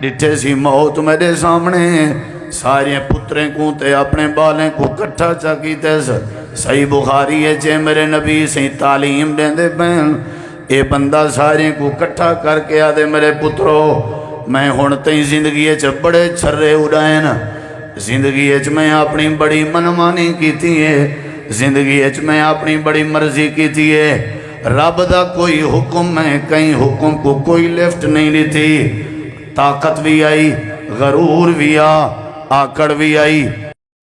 ڈٹھے سی موت میرے سامنے سارے پتریں کو تے اپنے بالیں کو کٹھا چا کیتے صحیح بخاری ہے جے میرے نبی سے تعلیم دیں دے بین اے بندہ سارے کو کٹھا کر کے آدھے میرے پترو میں ہونتے زندگی بڑے چھرے اڑائیں زندگی میں اپنی بڑی منمانی کی تھی ہے زندگی میں اپنی بڑی مرضی کی تھی ہے رب دا کوئی حکم ہے کہیں حکم کو کوئی لفٹ نہیں لی تھی طاقت بھی آئی غرور بھی آکڑ بھی آئی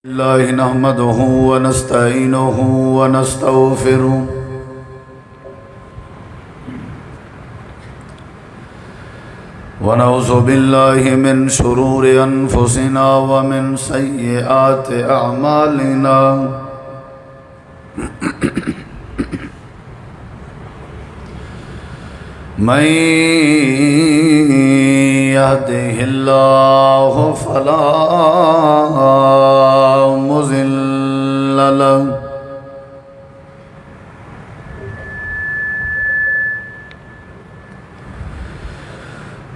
اللہ نحمدہ ونستعینہ ونستغفرہ ونعوذ باللہ من شرور انفسنا ومن سیئات اعمالنا من يهده الله فلا مضل له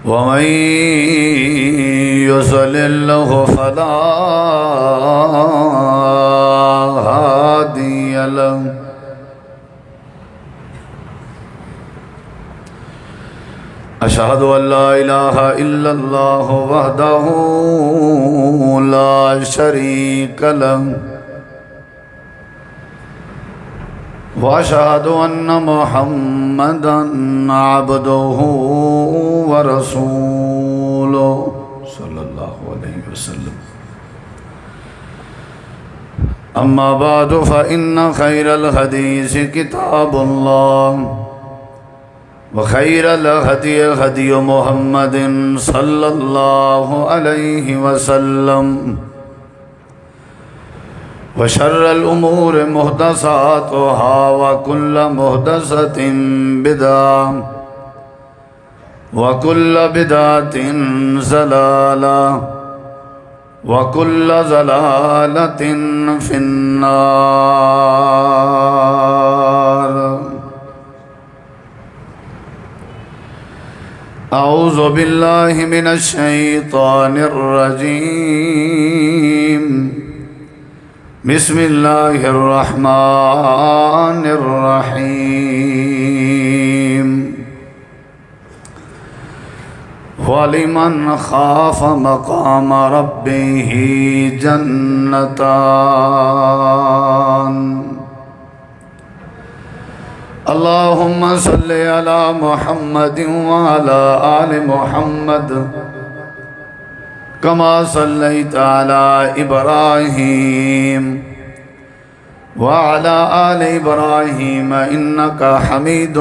ومن يضلل فلا هادي له أشهد أن لا إله إلا الله وحده لا شريك له وأشهد أن محمدًا عبده ورسوله صلى الله عليه وسلم أما بعد فإن خير الحديث كتاب الله وخير الهدي هدي محمد صلى الله عليه وسلم وشر الأمور محدثاتها وكل محدثة بدعة وكل بدعة ضلالة وكل ضلالة في النار أعوذ بالله من الشيطان الرجيم بسم الله الرحمن الرحيم ولمن خاف مقام ربه جنتان اللهم صل على محمد وعلى آل محمد كما صليت على إبراهيم وعلى آل إبراهيم إنك حميد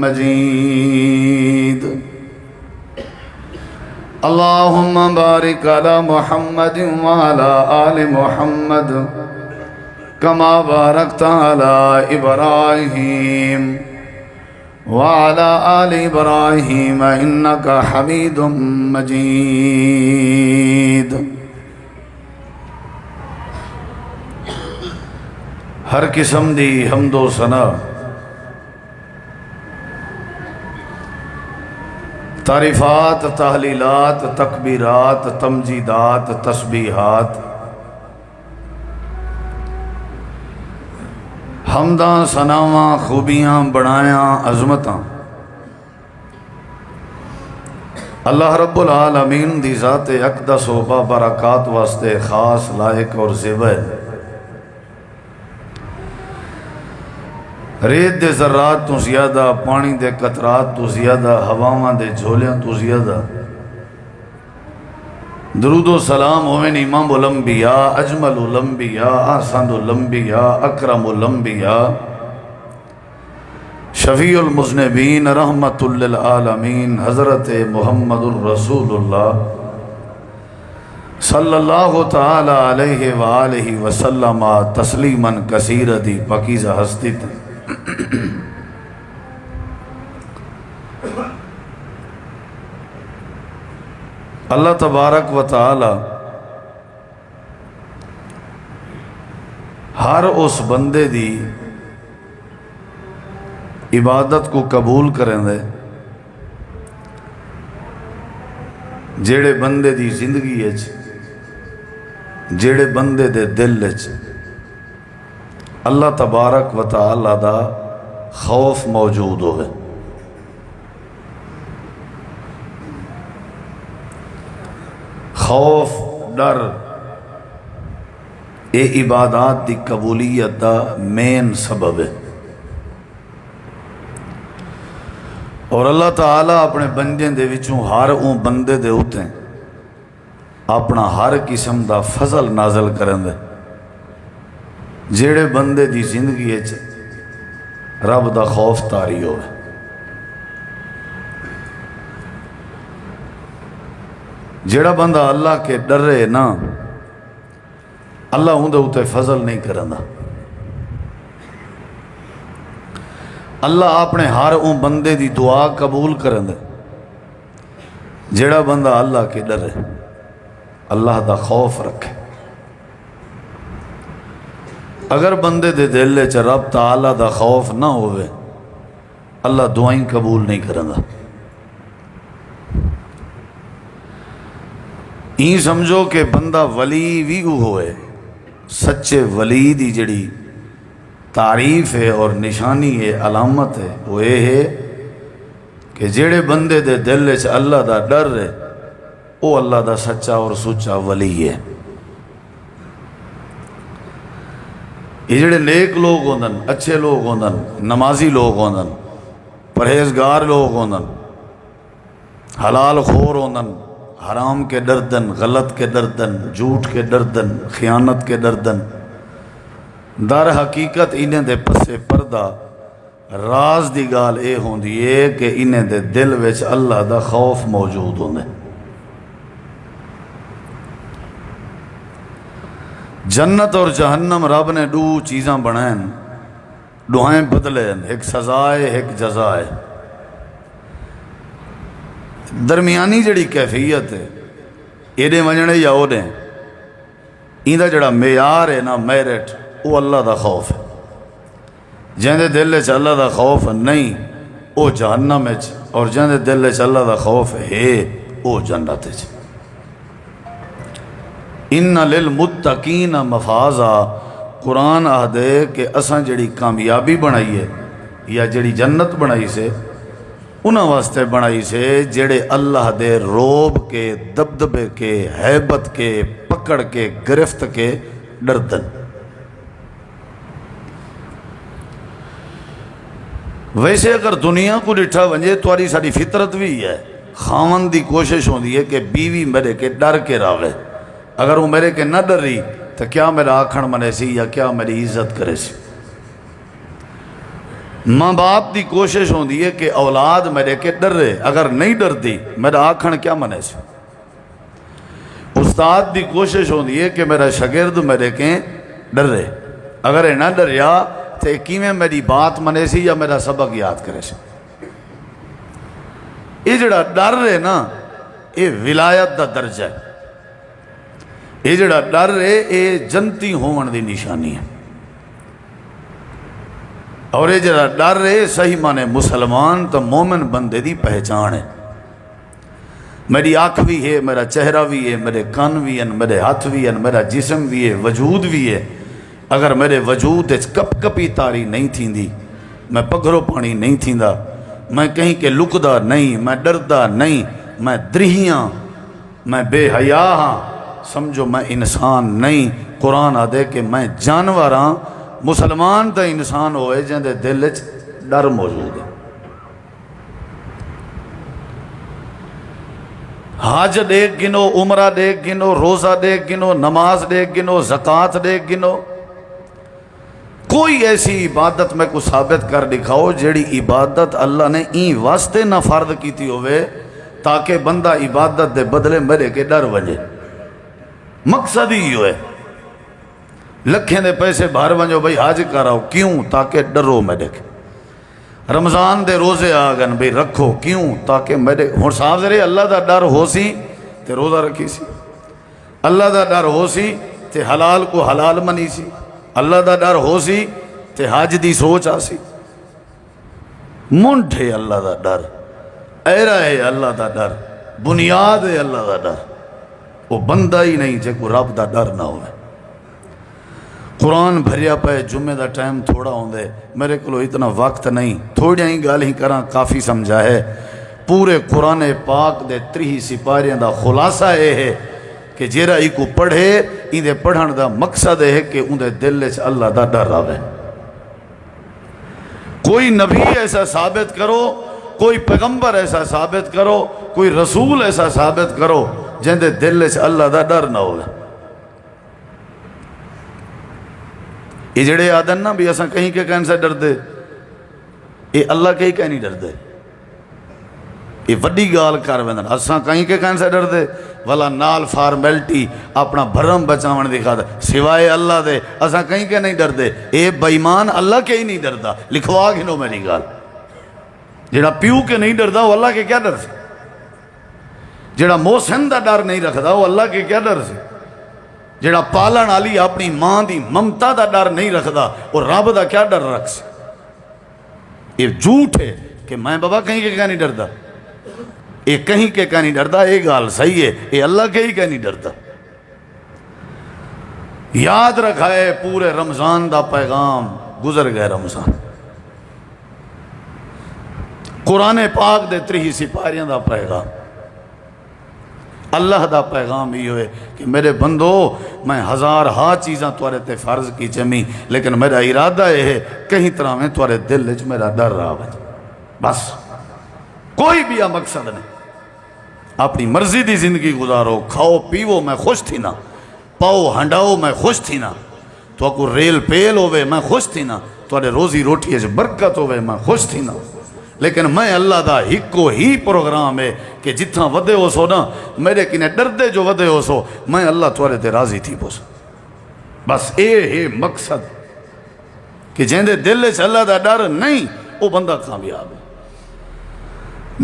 مجيد اللهم بارك على محمد وعلى آل محمد كما باركت على إبراهيم وعلى آل إبراهيم إنك حميد مجيد ہر قسم دی حمد و ثنا تعریفات تحلیلات تکبیرات تمجیدات تسبیحات حمداں ثناواں خوبیاں بڑایاں عظمتاں اللہ رب العالمین دی ذات اقدس و بابرکات واسطے خاص لائق اور زیبہ ریت دے ذرات تو زیادہ پانی دے قطرات تو زیادہ ہواواں دے جھولیاں تو زیادہ درود و سلام ہوئن امام الانبیاء اجمل الانبیاء احسن الانبیاء اکرم الانبیاء شفیع المذنبین رحمت للعالمین حضرت محمد الرسول اللہ صلی اللہ تعالی علیہ وآلہ وسلم تسلیما کثیر دی پاکیزہ ہستی تھی اللہ تبارک و تعالی ہر اس بندے دی عبادت کو قبول کریں دے جیڑے بندے دی زندگی جیڑے بندے دے دل اللہ تبارک و تعالی دا خوف موجود ہوئے، خوف ڈر اے عبادات دی قبولیت دا مین سبب ہے۔ اور اللہ تعالیٰ اپنے بندے دے وچوں ہر اون بندے دے ہوتے اپنا ہر قسم دا فضل نازل کرن دے جیڑے بندے دی زندگی رب دا خوف تاری ہوئے۔ جیڑا بندہ اللہ کے ڈرے نا، اللہ اندے ہوتے فضل نہیں کرندا۔ اللہ اپنے ہر اون بندے دی دعا قبول کرن دے جیڑا بندہ اللہ کے ڈرے، اللہ دا خوف رکھے۔ اگر بندے دے دل چ رب تعالی دا خوف نہ ہوئے، اللہ دعائیں قبول نہیں کرندا۔ این سمجھو کہ بندہ ولی بھی ہوئے، سچے ولی دی جڑی تعریف ہے اور نشانی ہے، علامت ہے، وہ یہ ہے کہ جڑے بندے دے دل چ اللہ دا ڈر ہے، وہ اللہ دا سچا اور سچا ولی ہے۔ یہ جڑے نیک لوگ ہوندن، اچھے لوگ ہوندن، نمازی لوگ ہوندن، پرہیزگار لوگ ہوندن، حلال خور ہوندن، حرام کے ڈردن، غلط کے ڈردن، جھوٹ کے ڈردن، خیانت کے ڈردن، در حقیقت انہیں دے پسے پردہ راز دی گال اے ہوندی ہے کہ انہیں دے دل وچ اللہ دا خوف موجود ہوندے۔ جنت اور جہنم رب نے دو چیزاں بنائیں، دوہائیں بدلیں، ایک سزائے ایک جزائے۔ درمیانی جڑی کیفیت ہے ایڈے ونجنے یا اوڈے، ایندہ جڑا معیار ہے نا، میرٹ، وہ اللہ دا خوف ہے۔ جہاں دل چ اللہ دا خوف نہیں وہ جہنم ہے، اور جہاں دل چ اللہ دا خوف ہے وہ جنت ہے۔ ان للمتقین مفازا، قرآن آہدے کہ اساں جڑی کامیابی بنائی ہے یا جڑی جنت بنائی سے، انہاں واسطے بنائی سے جڑے اللہ دے روب کے، دبدبے کے، ہیبت کے، پکڑ کے، گرفت کے ڈردن۔ ویسے اگر دنیا کو ڈٹھا ونجے تواری ساری فطرت بھی ہے، خاون دی کوشش ہوندی ہے کہ بیوی میرے کے ڈر کے راوے، اگر وہ میرے کے نہ ڈر رہی تو کیا میرا آکھن منے سی یا کیا میری عزت کرے سی۔ ماں باپ دی کوشش ہوندی ہے کہ اولاد میرے کے ڈر رہے، اگر نہیں ڈر دی میرا آکھن کیا منے سی۔ استاد دی کوشش ہوندی ہے کہ میرا شاگرد میرے کے ڈر رہے، اگر نہ ڈریا تو کیویں میری بات منے سی یا میرا سبق یاد کرے سی۔ یہ جڑا ڈر رہے نا، یہ ولایت دا درجہ ہے۔ یہ جڑا ڈر ہے یہ جنتی ہون دی نشانی ہے، اور یہ جڑا ڈر ہے صحیح مانے مسلمان تو مومن بندے دی پہچان ہے۔ میری آنکھ بھی ہے، میرا چہرہ بھی ہے، میرے کان بھی ہیں، میرے ہاتھ بھی ہیں، میرا جسم بھی ہے، وجود بھی ہے۔ اگر میرے وجود کپ کپی تاری نہیں تھیندی، میں پگھرو پانی نہیں تھیندا، میں کہیں کے لکدا نہیں، میں ڈردا نہیں، میں درہیاں، میں بے حیا ہاں، سمجھو میں انسان نہیں۔ قرآن آدھے کہ میں جانور ہاں۔ مسلمان تا انسان ہوئے جن دے دل وچ ڈر موجود ہے۔ حج دیکھ گنو، عمرہ دیکھ گنو، روزہ دیکھ گنو، نماز دیکھ گنو، زکوٰۃ دیکھ گنو، کوئی ایسی عبادت میں کو ثابت کر دکھاؤ جیڑی عبادت اللہ نے این واسطے نہ فرض کیتی ہوئے تاکہ بندہ عبادت دے بدلے میرے کے ڈر وجے۔ مقصد ہی ہوئے لکھیں دے پیسے بھار ونجو بھئی حج کراؤ، کیوں؟ تاکہ ڈرو میرے کے۔ رمضان دے روزے آگن بھئی رکھو، کیوں؟ تاکہ میرے ہون صاحب ذرے اللہ دا ڈر ہو سی تے روزہ رکھی سی، اللہ دا ڈر ہو سی تے حلال کو حلال منی سی، اللہ دا ڈر ہو سی تے حج دی سوچ آسی۔ منڈ ہے اللہ دا ڈر، ایرا ہے اللہ دا ڈر، بنیاد ہے اللہ دا ڈر، وہ بندہ ہی نہیں جے کو رب دا ڈر نہ ہوئے۔ قرآن بھریا پہ، جمعے دا ٹائم تھوڑا ہوندے، میرے کو اتنا وقت نہیں، تھوڑی ہی گال ہی کراں کافی سمجھا ہے۔ پورے قرآن پاک دے 30 سپاریاں دا خلاصہ یہ ہے کہ جیرا ہی کو پڑھے ان دے پڑھن دا مقصد ہے کہ ان دے دل وچ اللہ دا ڈر آوے۔ کوئی نبی ایسا ثابت کرو، کوئی پیغمبر ایسا ثابت کرو، کوئی رسول ایسا ثابت کرو جن دے دل وچ اللہ دا ڈر نہ ہوئے۔ یہ جڑے آدن نا بھی اساں کہیں کے کہن سے ڈر دے، یہ اللہ کہیں کہ نہیں ڈر دے، یہ وڈی گال کر ویندن۔ اساں کہیں کے کہن سے ڈر دے والا نال فارمیلٹی اپنا بھرم بچاون دکھا دے، سوائے اللہ دے اساں کہیں کے نہیں ڈر دے۔ اے بےمان اللہ کے ہی نہیں ڈردا، لکھوا گھنو میری گال۔ جڑا پیو کے نہیں ڈردا وہ اللہ کے کیا ڈر سے؟ جڑا محسن دا ڈر نہیں رکھدا وہ اللہ کے کیا ڈر سے؟ جڑا پالن والی اپنی ماں دی ممتا دا ڈر نہیں رکھدا وہ رب دا کیا ڈر رکھ سے؟ یہ جھوٹ ہے کہ میں بابا کہیں کے کیا نہیں ڈردا، یہ کہیں کے کیا نہیں ڈردا، یہ گال صحیح ہے، یہ اللہ کے ہی کیا نہیں ڈردا۔ یاد رکھا ہے پورے رمضان دا پیغام گزر گئے رمضان، قرآن پاک دے 30 سپاریاں دا پیغام، اللہ دا پیغام ہی ہوئے کہ میرے بندو میں ہزار ہا چیزاں توارے تے فرض کی چمی، لیکن میرا ارادہ یہ ہے کہیں طرح میں توارے دل وچ میرا ڈر رہا ہے، بس کوئی بھی مقصد نہیں۔ اپنی مرضی دی زندگی گزارو، کھاؤ پیو میں خوش تھی نا، پاؤ ہنڈاؤ میں خوش تھی نا، تو کو ریل پیل ہوئے میں خوش تھی نا، توارے روزی روٹی سے برکت ہوئے میں خوش تھی نا، لیکن میں اللہ دا ہکو ہی پروگرام ہے کہ جتنا ودے ہو سو نا میرے کنے ڈر دے جو ودے ہو سو میں اللہ توارے تے راضی تھی بس، بس اے ہے مقصد کہ جن دے دل سے اللہ دا ڈر نہیں وہ بندہ کامیاب ہے۔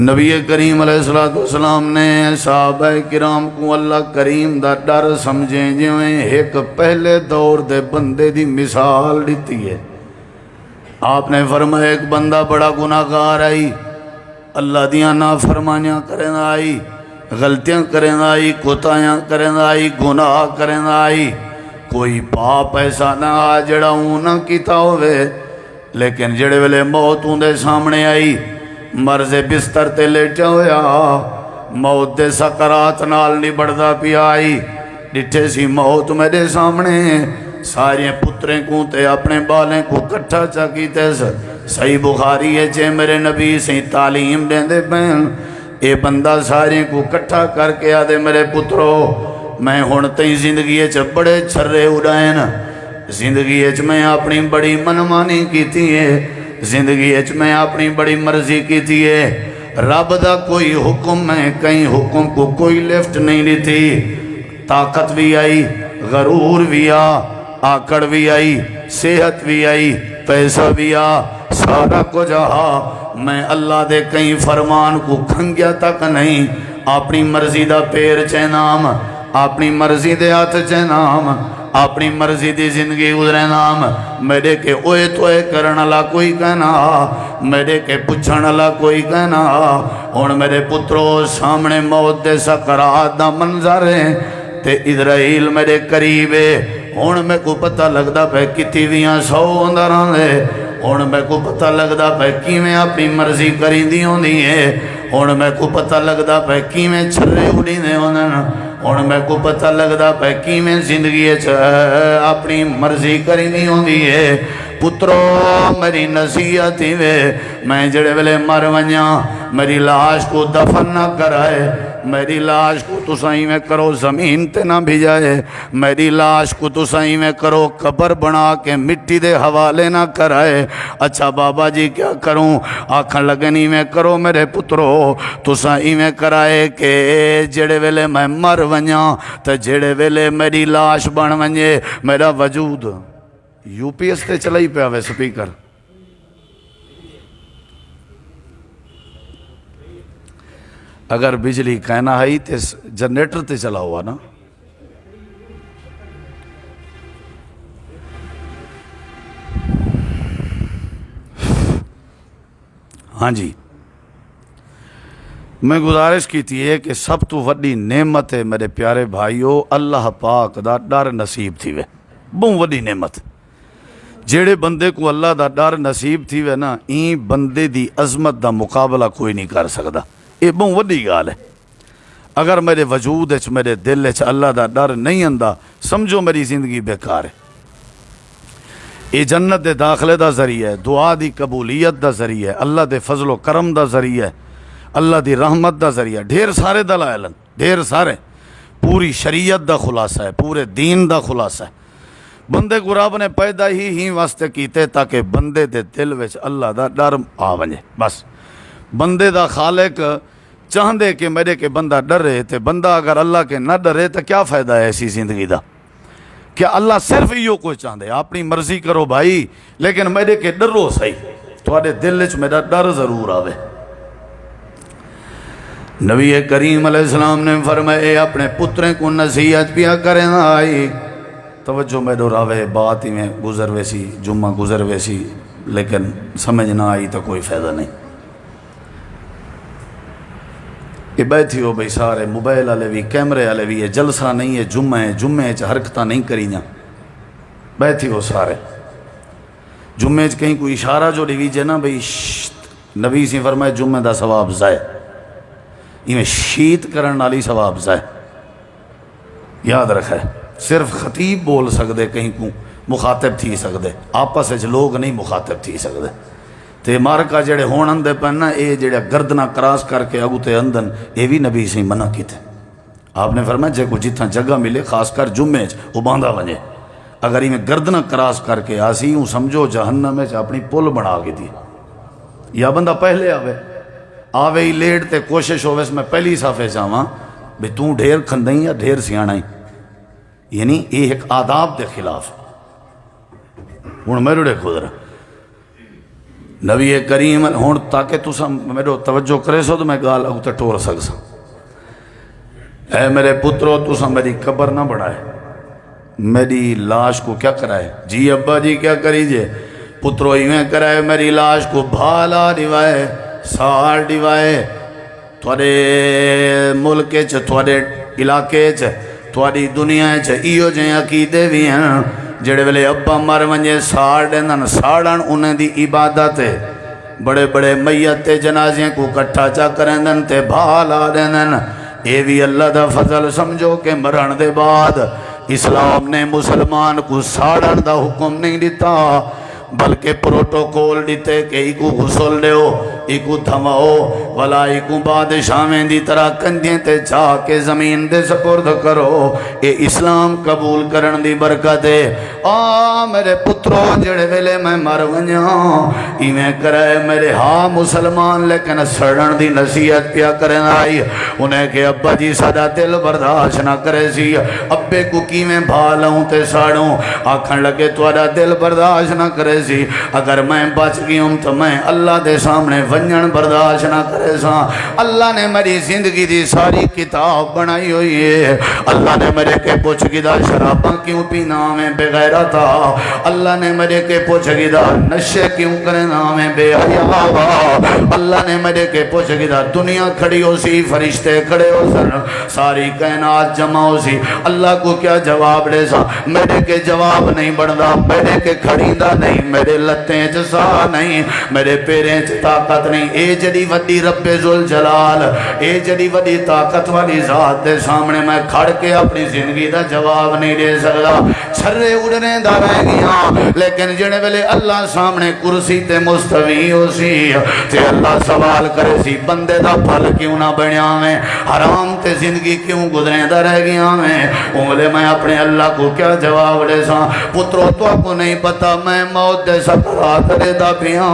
نبی کریم علیہ السلام نے صحابہ کرام کو اللہ کریم دا ڈر سمجھیں جویں ایک پہلے دور دے بندے دی مثال دیتی ہے۔ آپ نے فرمایا ایک بندہ بڑا گناہگار آئی، اللہ دیاں نافرمانیاں کریں آئی، غلطیاں کریں آئی، کوتاہیاں کریں آئی، گناہ کریں آئی، کوئی پاپ ایسا نہ آ جڑا نہ کیتا ہوئے، لیکن جڑے ویلے موت دے سامنے آئی، مرض بستر تے لیٹا ہویا، موت دے سکرات نال نبڑدا پیا آئی، ڈٹھے سی موت میرے سامنے، سارے پتریں کو تے اپنے بالیں کو کٹھا چاکیتے صحیح بخاری ہے جے میرے نبی سے تعلیم دیں دے بین، اے بندہ سارے کو کٹھا کر کے آدھے میرے پترو میں ہونتے زندگی بڑے چھرے اڑائیں، زندگی میں اپنی بڑی منمانی کی تھی ہے، زندگی میں اپنی بڑی مرضی کی تھی ہے، رب دا کوئی حکم میں کہیں حکم کو کوئی لفٹ نہیں لی تھی، طاقت بھی آئی، غرور بھی آکڑ بھی آئی، صحت بھی آئی، پیسہ بھی سارا کچھ میں اللہ دے کہیں فرمان کو کھنگیا تک نہیں، اپنی مرضی دا پیر چینام، اپنی مرضی دے ہاتھ چینام، اپنی مرضی دی زندگی گزرے نام، میرے کے اوے توے کرن اللہ کوئی کہنا، میرے کے پچھن اللہ کوئی کہنا، اور میرے پترو سامنے موت دے سکرات دا منظر ہے، تے اسرائیل میرے قریب ہے، ہون میں کو پتہ لگدا پہ کتی دیاں 100 اندر آندے، ہون میں کو پتہ لگدا پہ کی میں اپنی مرضی کری دی ہوندی ہے، ہون میں کو پتہ لگدا پہ کی میں چھرے اڑی دے ہوندن، ہون میں کو پتہ لگدا پہ کی میں زندگی اپنی مرضی کری دی ہوندی ہے۔ پترو میری نصیحت ہی وے، میں جڑے ویلے مر ونجاں میری لاش کو دفن نہ کرائے، میری لاش کو تو صحیح میں کرو زمین تے نہ بھیجائے، میری لاش کو تو صحیح میں کرو قبر بنا کے مٹی دے حوالے نہ کرائے۔ اچھا بابا جی کیا کروں؟ آنکھیں لگنی میں کرو میرے پترو تو صحیح میں کرائے کہ جڑے ویلے میں مر ونجاں تے جڑے ویلے میری لاش بن ونجے میرا وجود یو پی ایس تے چلا ہی پہ آوے سپیکر، اگر بجلی کہنا ہے تے جنریٹر تے چلا ہوا نا، ہاں جی میں گزارش کی تھی ہے کہ سب تو وڈی نعمت ہے میرے پیارے بھائیو اللہ پاک دا ڈر نصیب تھی وے، بہت وڈی نعمت جیڑے بندے کو اللہ دا ڈر نصیب تھی وے نا، این بندے دی عظمت دا مقابلہ کوئی نہیں کر سکتا، یہ بہت وڈی گال ہے۔ اگر میرے وجود وچ میرے دل وچ اللہ دا ڈر نہیں آندا، سمجھو میری زندگی بیکار ہے۔ یہ جنت دے داخلے دا ذریعہ ہے، دعا دی قبولیت دا ذریعہ ہے، اللہ دے فضل و کرم دا ذریعہ ہے، اللہ دی رحمت دا ذریعہ، ڈھیر سارے دلائل ہیں، ڈھیر سارے، پوری شریعت دا خلاصہ ہے، پورے دین دا خلاصہ ہے۔ بندے کو رب نے پیدا ہی واسطے کیتے تاکہ بندے دے دل وچ اللہ دا ڈر آ ونجے، بس بندے دا خالق چاہندے کہ میرے کے بندہ ڈرے، تے بندہ اگر اللہ کے نہ ڈرے تو کیا فائدہ ہے ایسی زندگی دا؟ کیا اللہ صرف یہ کوئی چاہندے اپنی مرضی کرو بھائی، لیکن میرے کے ڈرو صحیح، تھوڑے دل وچ میرا ڈر ضرور آوے۔ نبی کریم علیہ السلام نے فرمایا اپنے پتریں کو نصیحت پیا کریں آئی، توجہ میں راوے بات ہی میں گزر ویسی، جمعہ گزر ویسی، لیکن سمجھ نہ آئی تو کوئی فائدہ نہیں۔ کہ بیٹھی ہو بھئی سارے موبائل والے بھی، کیمرے والے بھی، یہ جلسہ نہیں ہے، جمعے حرکتیں نہیں کریاں، بیٹھی ہو سارے جمعے کہیں کوئی اشارہ جو ڈیویجے نا بھئی نبی سی فرمائے جمعے دا ثواب ضائع، میں شیت کرن والی ثواب ضائع، یاد رکھے صرف خطیب بول سکدے، کہیں کو مخاطب تھی سکدے، آپس وچ لوگ نہیں مخاطب تھی سکدے۔ تے مارکا جڑے ہون اندے پہنا اے جڑے گردنا کراس کر کے اگو تے اندن، اے بھی نبی سے منع کیتے۔ آپ نے فرمایا جے کو جتنا جگہ ملے خاص کر جمعے وہ باندھا ونجے، اگر ہی میں گردنا کراس کر کے آسی ہوں سمجھو جہنم میں اپنی پل بنا کے دی، یا بندہ پہلے آوے ہی لیٹ تے کوشش ہوئے میں پہلی صافے چاہواں بھئی توں ڈھیر کھندیں یا ڈھیر سیاںیں، یعنی یہ ایک آداب دے خلاف۔ ہوں میرے دیکھو ذرا نبی کریم ہوں تاکہ تسا میرے توجہ کرے سو تو میں گال اگو تے ٹور سکسا۔ اے میرے پترو تسا میری قبر نہ بڑھائے، میری لاش کو کیا کرائے؟ جی ابا جی کیا کریجے؟ پترو ایویں کرائے میری لاش کو بھالا ڈیوائے، سال ڈیوائے، تھوڑے ملک چ، تھوڑے علاقے چ، تھوڑی دنیا چ ایو جے عقیدے بھی ہیں جڑے ویلے ابا مر ونجے ساڑ دین ساڑن انہیں دی عبادت ہے، بڑے بڑے میت جنازیں کو کٹھا چا کریں دن تے بھالا دین، اے بھی اللہ دا فضل سمجھو کہ مرن دے بعد اسلام نے مسلمان کو ساڑن دا حکم نہیں دیتا، بلکہ پروٹوکول دیتے کہ ایکو غسل دیو، ایکو دھماؤ، ولا ایکو بادشاہیں دی طرح کندھیں تے جا کے زمین دے سپرد کرو، اے اسلام قبول کرن دی برکت ہے۔ میرے پترو جڑے ویلے میں مر ونجاں ایویں کرے میرے ہاں مسلمان لیکن سڑن دی نصیحت پیا کرن آئی، انہیں کہ ابا جی ساڈا دل برداشت نہ کرے سی، ابے کو کیویں بھالاؤں تے ساڑوں، آکھن لگے تہاڈا دل برداشت نہ کرے سی، اگر میں بچ گئی ہوں تو میں اللہ دے سامنے ونجن برداشت نہ کرے سا۔ اللہ نے میری زندگی دی ساری کتاب بنائی ہوئی ہے، اللہ نے میرے کے پوچھ گدا شراباں کیوں پینا میں بے غیرت تھا، اللہ نے میرے کے پوچھ گدا نشے کیوں کرنا میں بے حیا، اللہ نے میرے کے پوچھ گدا دنیا کھڑی ہو سی فرشتے کھڑے ہو سن ساری کائنات جمع ہو سی، اللہ کو کیا جواب دے سا؟ میرے کے جواب نہیں بڑھدا، میرے کے کھڑیندہ نہیں، میرے لتیں جسا نہیں، میرے پیریں چ طاقت نہیں، اے جڑی وڈی رب ذوالجلال، اے جڑی وڈی طاقت والی ذات دے سامنے میں کھڑ کے اپنی زندگی دا جواب نہیں دے سکدا، چھرے اڑنے دا رہ گیا، لیکن جڑے ویلے اللہ سامنے کرسی تے مستوی ہو سی تے اللہ سوال کرے سی بندے دا پھل کیوں نہ بنیا میں، حرام تے زندگی کیوں گزرے دا رہ گیا میں، اولے میں اپنے اللہ کو کیا جواب دے سا؟ پترو تو آپ کو نہیں پتا میں موت دے سکرات لے دا پیاں،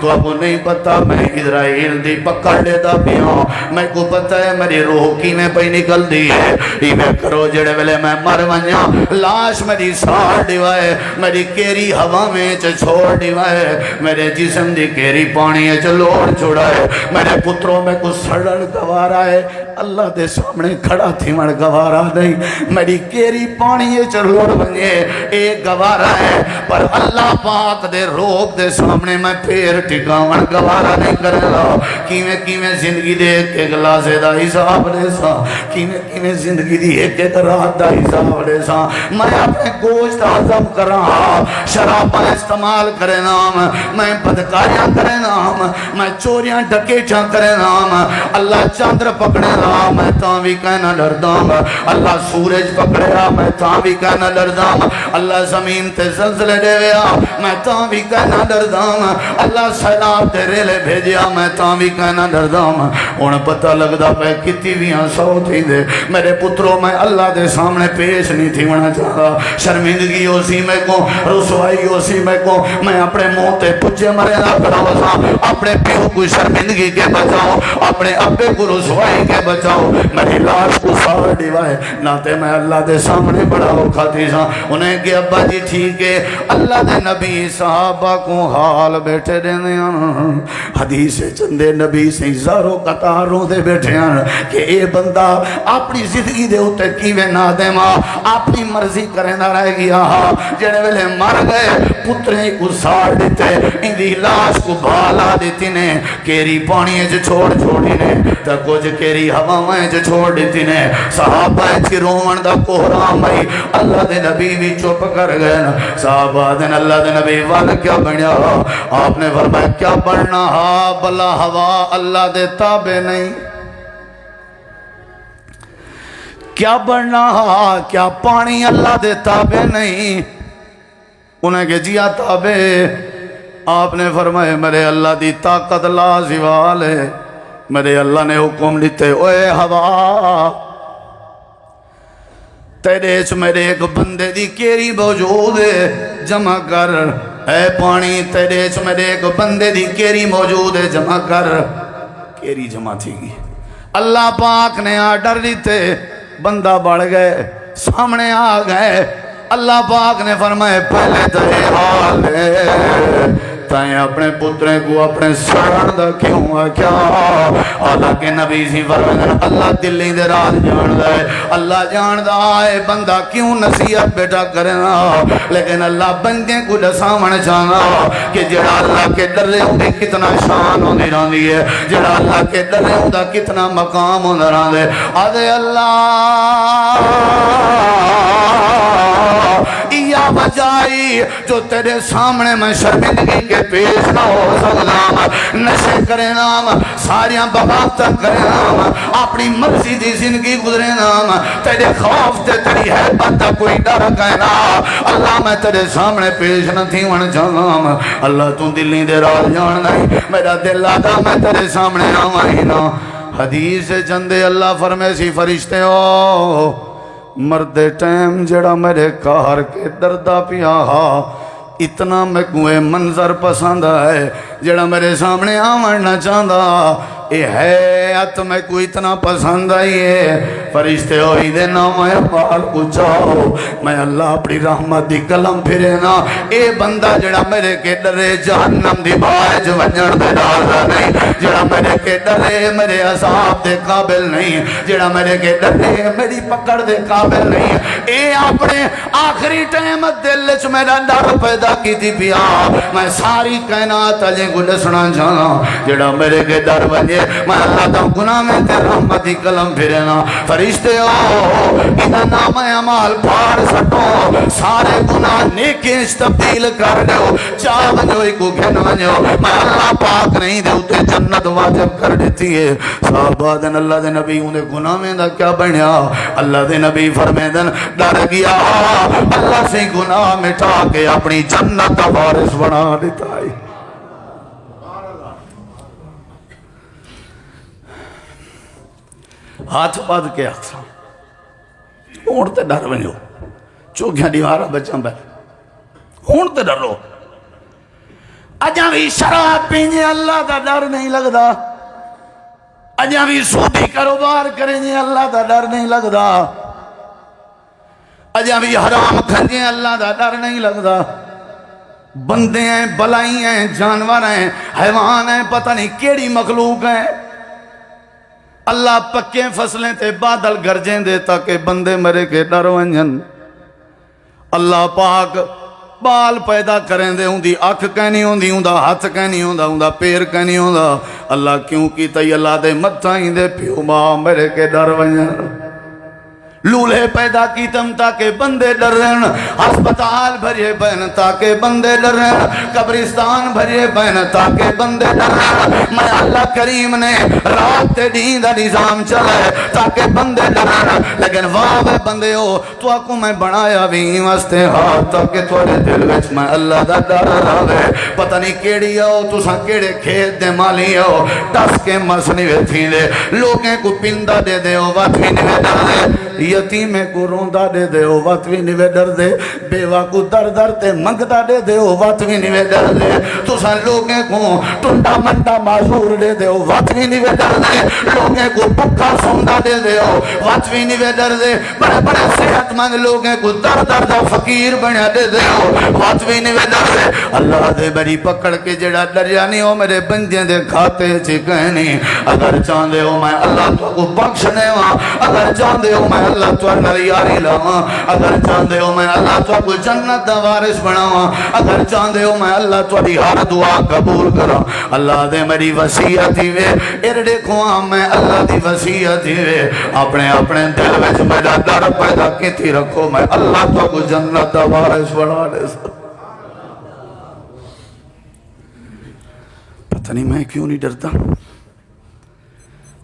تو آپ کو نہیں پتا میں اسرائیل دی پکڑ لے دا پیاں، میں کو پتا ہے میری روح کی میں پہ نکل دی ہے، ہی میں کرو جڑے ویلے میں مر ونجا لاش میری ساڑ دیوائے، میری کیری ہوا میں چھوڑ دیوائے، میرے جسم دی کیری پانی چلوڑ چھوڑا ہے، میرے پتروں میں کو سڑن گوارا ہے، اللہ دے سامنے کھڑا تھی من گوارا نہیں میری کیری پانی چلوڑ بنجے اے گوارا ہے پر اللہ پاک دے روک دے سامنے میں پھر ٹکاون گوارا نہیں کرے گا کیویں زندگی دے ایک گلاسے دا حساب لے سا کیویں زندگی دی ایک رات دا حساب لے سا میں اپنے گوشت ہضم کراں شراباں استعمال کرے نام میں بدکاریاں کرے نام میں چوریاں ڈکیٹاں کرے نام اللہ چاندر پکڑے نام میں تاں بھی کہنا ڈردام اللہ سورج پکڑیا میں تاں بھی کہنا ڈردام اللہ زمین تے زلزلے دے ویا میں تاں بھی کہنا ڈردام اللہ سیلاب تے ریلے بھیجیا میں تاں بھی کہنا ڈردام ہن پتہ لگدا پے کتی ویاں سو تھی دے میرے پتروں میں اللہ دے سامنے پیش نہیں تھی ہونا چاہتا شرمندگی ہو سی میں کو رسوائی ہو سی میں کو میں اپنے منہ تے پجے مرے نہ کراؤ سا اپنے پیو کو شرمندگی کے بچاؤ اپنے ابے کو رسوائی کے بچاؤ میری لاش کو ساڑ دیوائے ناتے میں اللہ دے سامنے بڑا اوکھا تھی سا انہیں کہ ابا جی ٹھیک ہے اللہ دے نبی صحابہ کو حال بیٹھے دینے حدیث چندے نبی سے ہزاروں قطاروں دے بیٹھے ہیں کہ اے بندہ اپنی زندگی دے ہوتے کیویں نہ دے ماں اپنی مرضی کرے نہ رہ گیا جڑے ویلے مر گئے پترے کو ساڑ دیتے ان دی لاش کو بھالا دیتی نے کیری پانی جو چھوڑی نے تا کچھ کیری ہوایں جو چھوڑ دیتی نے صحابہ چی رومن دا کوہرام آئی اللہ دے نبی بھی چپ کر گئے صحابہ دن اللہ دے نبی وال کیا بنیا آپ نے فرمایا کیا بننا بلا ہوا اللہ دے تابع نہیں کیا بڑھنا کیا پانی اللہ دے تابع نہیں انہیں کہ جیا تابع آپ نے فرمائے میرے اللہ دی طاقت لا زوال ہے میرے اللہ نے حکم لیتے اوے ہوا تیرے چ میرے ایک بندے دی کیری موجود ہے جمع کر اے پانی تیرے چ میرے ایک بندے دی کیری موجود ہے جمع کر کیری جمع تھی گی اللہ پاک نے آرڈر دیتے بندہ بڑھ گئے سامنے آ گئے اللہ پاک نے فرمائے پہلے تیرے حال ہے تائیں اپنے پترے کو اپنے سڑن دا کیوں کیا حالانکہ نبی سی فرمائے اللہ دلی دے راز جان دے اللہ جان دا آئے بندہ کیوں نصیحت بیٹا کرنا لیکن اللہ بندے کو دسامن جانا کہ جڑا اللہ کے ڈرے ہوں دے کتنا شان ہوں دے رہاں دیئے جڑا اللہ کے ڈرے ہوں دا کتنا مقام ہوں دے رہاں دے آدھے اللہ یا بجائی جو تیرے سامنے میں شرمندگی کے پیش نہ ہو سکتا نشے کرے نام ساریاں بغاوتاں کرے نام اپنی مرضی دی زندگی گزرے نام تیرے خوف تے تیری حیبت تا کوئی ڈر کہنا اللہ میں تیرے سامنے پیش نہ تھی ون جانام اللہ تو دلی دے راز جان نہیں میرا دل آدھا میں تیرے سامنے آمائی نا حدیث چندے اللہ فرمے سی فرشتے ہو مرد ٹائم جڑا میرے کار کے دردہ پیا اتنا میں کوئے منظر پسند ہے جڑا میرے سامنے آمن نہ چاہتا اے حیات میں کوئی اتنا پسند آئی ہے فرشتے ہوئی دے نام اعمال کو چاہو میں اللہ اپنی رحمت دی کلم پھرے نا اے بندہ جڑا میرے کے ڈرے جہنم دی بھائے جو ونجن دے ڈارا نہیں جڑا میرے کے ڈرے میرے عذاب دے قابل نہیں جڑا میرے کے ڈرے میری پکڑ دے قابل نہیں اے اپنے آخری ٹائم دل چ میرا ڈر پیدا کی تھی پیا میں ساری کائنات اجے کو دسنا جانا جڑا میرے کے ڈر ونجے میں اللہ دا گناہ میں تے رحمتی قلم پھرنا فرشتے ہو انہا نام عمال پھاڑ سٹو سارے گناہ نیکیش تبدیل کر دو چاہ ونجوئی کو گھن ونجو میں اللہ پاک نہیں دے اتے جنت واجب کر دیتی ہے صحابہ دن اللہ دے نبی انہیں گناہ میں دا کیا بنیا اللہ دے نبی فرمے دن ڈر گیا اللہ سے گناہ مٹا کے اپنی جنت وارث بنا دیتا ہے ہاتھ باد کے آخسا ہونتے ڈر بنیو چوکیاں دیوارا بچاں بے ہونتے ڈر رو اجاں بھی شراب پینجے اللہ دا ڈر نہیں لگدا اجاں بھی سودی کاروبار کریں اللہ دا ڈر نہیں لگدا اجاں بھی حرام کھنجے اللہ دا ڈر نہیں لگدا بندے ہیں بلائی ہیں جانور ہیں حیوان ہیں پتہ نہیں کیڑی مخلوق ہیں اللہ پکے فصلیں تے بادل گرجیں دے تاکہ بندے مرے کے ڈر ونجن اللہ پاک بال پیدا کریں دے ہوں دی اکھ کہنی ہوں دی ہوں دا ہاتھ کہنی ہوں دا ہوں دا پیر کہنی ہوں دا اللہ کیوں کی تی اللہ دے متھائیں دے پیو ماں مرے کے ڈر ونجن لولے پیدا کی تم تاکہ بندے ڈر رہن ہسپتال بھریے بہن تاکہ بندے ڈر رہن قبرستان بھریے بہن تاکہ بندے ڈر رہن میں اللہ کریم نے رات تے دین دا نظام چلا ہے تاکہ بندے ڈر رہن لیکن واہ بندے ہو تو آکو میں بنایا بھی واسطے ہاتھ تاکہ تھوڑے دل وچ میں اللہ دا ڈر رہے پتہ نہیں کیڑی ہو تو ساں کیڑے کھیت دے مالی ہو ٹس کے مسنی وے تھی دے لوگیں کو پندہ دے دے ہو وات بھی نہیں ڈر دے یتیمیں کو روندہ دے دے ہو وات بھی نہیں ڈر دے بیوہ کو در در تے منگتا دے دے ہو وات بھی نہیں ڈر دے تو سن لوگیں کو ٹنڈا منڈا معذور دے دے ہو وات بھی نہیں ڈر دے لوگیں کو پکا سوندہ دے دے ہو وات بھی نہیں ڈر دے بڑے بڑے صحت مند لوگیں کو در در دا فقیر بنیا دے دے ہو وات بھی نہیں ڈر دے اللہ دے بڑی پکڑ کے جڑا ڈریا نہیں ہو میرے بندے دے کھاتے چی کہنی اگر چاندے ہو میں اللہ تو کو بخشنے ہوں اگر چاندے ہو میں اللہ تو یاری لاواں اگر چاندے ہو میں اللہ تو کو جنت دا وارث بناواں اگر چاندے ہو میں اللہ تو ہر دعا قبول کراں اللہ دے میری وصیت ہی وے ارڑے کھواں میں اللہ دی وصیت ہی وے اپنے اپنے دل وچ میرا ڈر پیدا کیتی رکھو میں اللہ تو کو جنت دا وارث بنا دے پتہ نہیں میں کیوں نہیں ڈرتا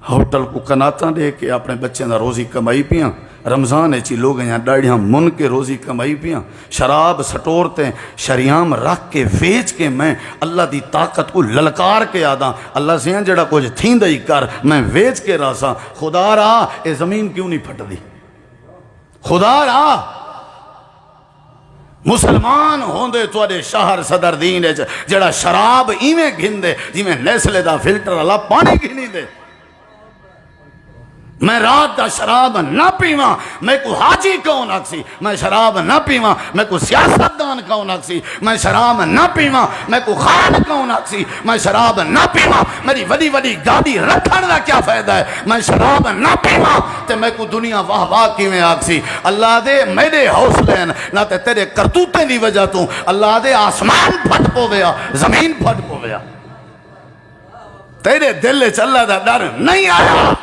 ہوٹل کو کناتا دے کے اپنے بچے دا روزی کمائی پیاں رمضان ایچی لوگ یہاں ڈاڑیاں من کے روزی کمائی پیاں شراب سٹورتے شریام رکھ کے ویچ کے میں اللہ دی طاقت کو للکار کے آدھاں اللہ سے ہیں جڑا کچھ تھین دائی کر میں ویچ کے راساں خدا رہا اے زمین کیوں نہیں پھٹ دی خدا رہا مسلمان ہوندے تو اڈے شہر صدر دین جڑا شراب ایویں گھن دے جی میں نیسلے دا فلٹر اللہ پانی گھنی دے میں رات دا شراب نہ پیواں میں کو حاجی کون اکسی میں شراب نہ پیواں میں کو سیاستدان کون اکسی میں شراب نہ پیواں میں کو خان کون اکسی میں شراب نہ پیواں میری وڈی وڈی گاڑی رکھن دا کیا فائدہ ہے میں شراب نہ پیواں تے میں کو دنیا واہ واہ کیویں اکسی اللہ دے میرے حوصلے نہ تے تیرے کرتوتیں دی وجہ تو اللہ دے آسمان پھٹ پویا زمین پھٹ پویا تیرے دل وچ اللہ دا ڈر نہیں آیا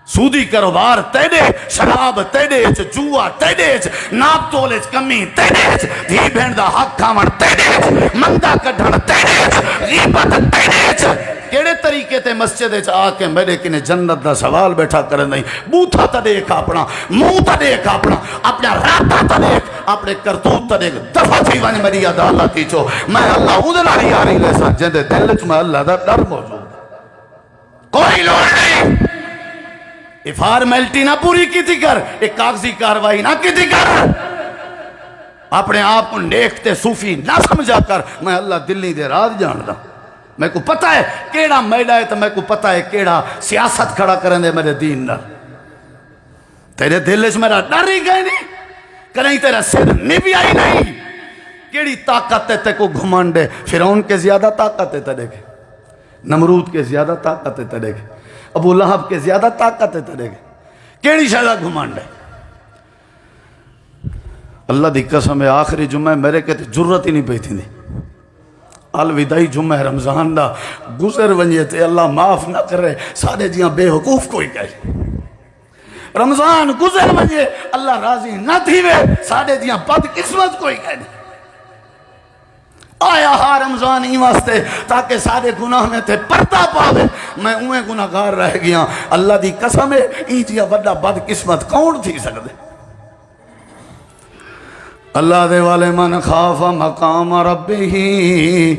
سودی کاروبار تیرے شراب تیرے جوا تیرے ناپ تولے کمی تیرے دھی بہن دا حق کھاون تیرے مندا کڈھن تیرے غیبت تیرے کیڑے طریقے تے مسجد آ کے میرے کنے جنت دا سوال بیٹھا کرن نہیں بوتھا تا دیکھ اپنا منہ تا دیکھ اپنا اپنا راتا تا دیکھ اپنے کرتوت تا دیکھ دفع تھی ون میری عدالتی چو میں اللہ ادھر آئی آ رہی لیسا جندے دل وچ میں اللہ دا ڈر موجود کوئی لوڑ نہیں فارمیلٹی نہ پوری کی تھی کر ایک کاغذی کاروائی نہ کی تھی کر اپنے آپ کو نیکتے صوفی نہ سمجھا کر میں اللہ دلی دے رات جان دا میں کو پتہ ہے کیڑا میڈا ہے تو میں کو پتہ ہے کیڑا سیاست کھڑا کریں دے میرے دین نہ تیرے دل سے میرا ڈر ہی گئے نہیں کریں تیرا سر نبی آئی نہیں کیڑی طاقت ہے تے کو گھمانڈے فرعون کے زیادہ طاقت ہے تے دیکھے نمرود کے زیادہ طاقت ہے تے دیکھے ابو لہب کے زیادہ طاقت ہے تیرے کیڑی شاید گھمانڈ ہے اللہ دی قسم ہے آخری جمعہ میرے کہتے جرت ہی نہیں پہ تھی الوداعی جمعہ رمضان دا گزر ونجے تے اللہ معاف نہ کرے سارے جیاں بے حقوف کوئی کہے رمضان گزر ونجے اللہ راضی نہ تھی وے سارے جیاں بد قسمت کوئی کہے آیا ہاں رمضان ہی واسطے تاکہ سارے گناہ میں تے پردہ پاوے میں اوہیں گناہگار رہ گیا اللہ دی قسم ہے ایجیا وڈا بد قسمت کون تھی سکتے اللہ دے والے من خاف مقام ربی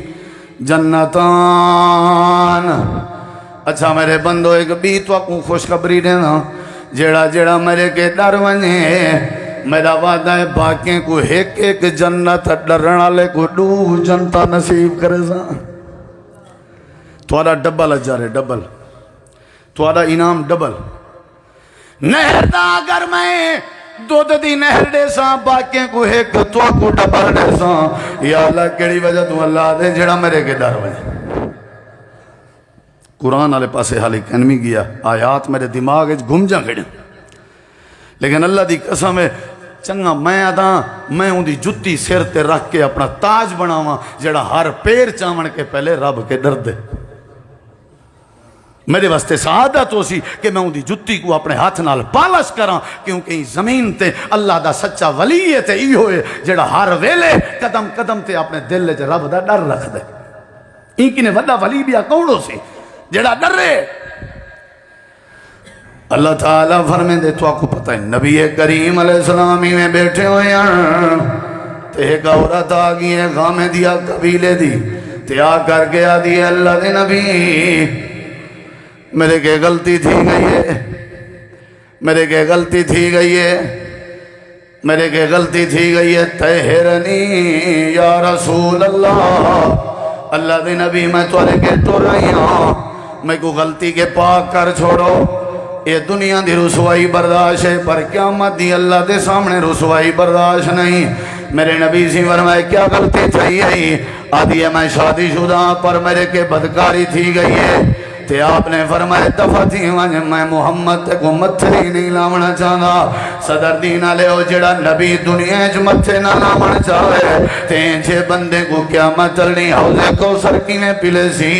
جنتان اچھا میرے بندو ایک بیت کو خوشخبری دینا جیڑا جیڑا میرے کے ڈر ونے میرا وعدہ ہے باقییں کو ایک ایک جنت ڈرنا لے کو دو جنتا نصیب کرے سا توارا ڈبل اجارے ڈبل توارا انعام ڈبل نہر دا اگر میں دودھ دی نہر دے سا باقییں کو ایک تو کو ڈبل دے سا یا اللہ کیڑی وجہ تو اللہ دے جڑا میرے کے ڈر وجہ قرآن والے پاسے حالی کنویں گیا، آیات میرے دماغ گھم جا کھڑے، لیکن اللہ دی قسم ہے چنگا میں آدھا میں ان دی جتی سر تے رکھ کے اپنا تاج بناواں جڑا ہر پیر چاون کے پہلے رب کے ڈر دے۔ میرے واسطے سعادت ہو سی کہ میں ان دی جتی کو اپنے ہاتھ نال پالش کراں، کیونکہ زمین تے اللہ دا سچا ولی ہے تے ای ہوئے جڑا ہر ویلے قدم قدم تے اپنے دل وچ رب دا ڈر رکھ دے۔ این کی نے وڈا ولی بھی کونو سی جڑا ڈرے۔ اللہ تعالیٰ فرمائے دے تو آپ کو پتہ ہے نبی کریم علیہ السلامی میں بیٹھے ہوئے ہیں تے ایک عورت آگئی ہے غامدیہ قبیلے دی تے آ کر کے آدھی ہے اللہ دے نبی میرے کے غلطی تھی گئی ہے، میرے کے غلطی تھی گئی ہے، میرے کے غلطی تھی گئی ہے، طہرنی یا رسول اللہ، اللہ دے نبی میں توڑے کے تو رہی ہوں، میں کو غلطی کے پاک کر چھوڑو، یہ دنیا دی رسوائی برداشت ہے پر قیامت دی اللہ دے سامنے رسوائی برداشت نہیں۔ میرے نبی سے فرمائے کیا غلطی تھی گئی؟ آدھی ہے میں شادی شدہ پر میرے کے بدکاری تھی گئی ہے تے آپ نے فرمائے دفع تھی میں محمد تے کو متھے ہی نہیں لاؤنا چاہتا۔ صدر دینا لے ہو جڑا نبی دنیا جو متھے نہ لاؤنا چاہے تینجھے بندے کو قیامت چلنی حوضے کو سرکی میں پلے سی،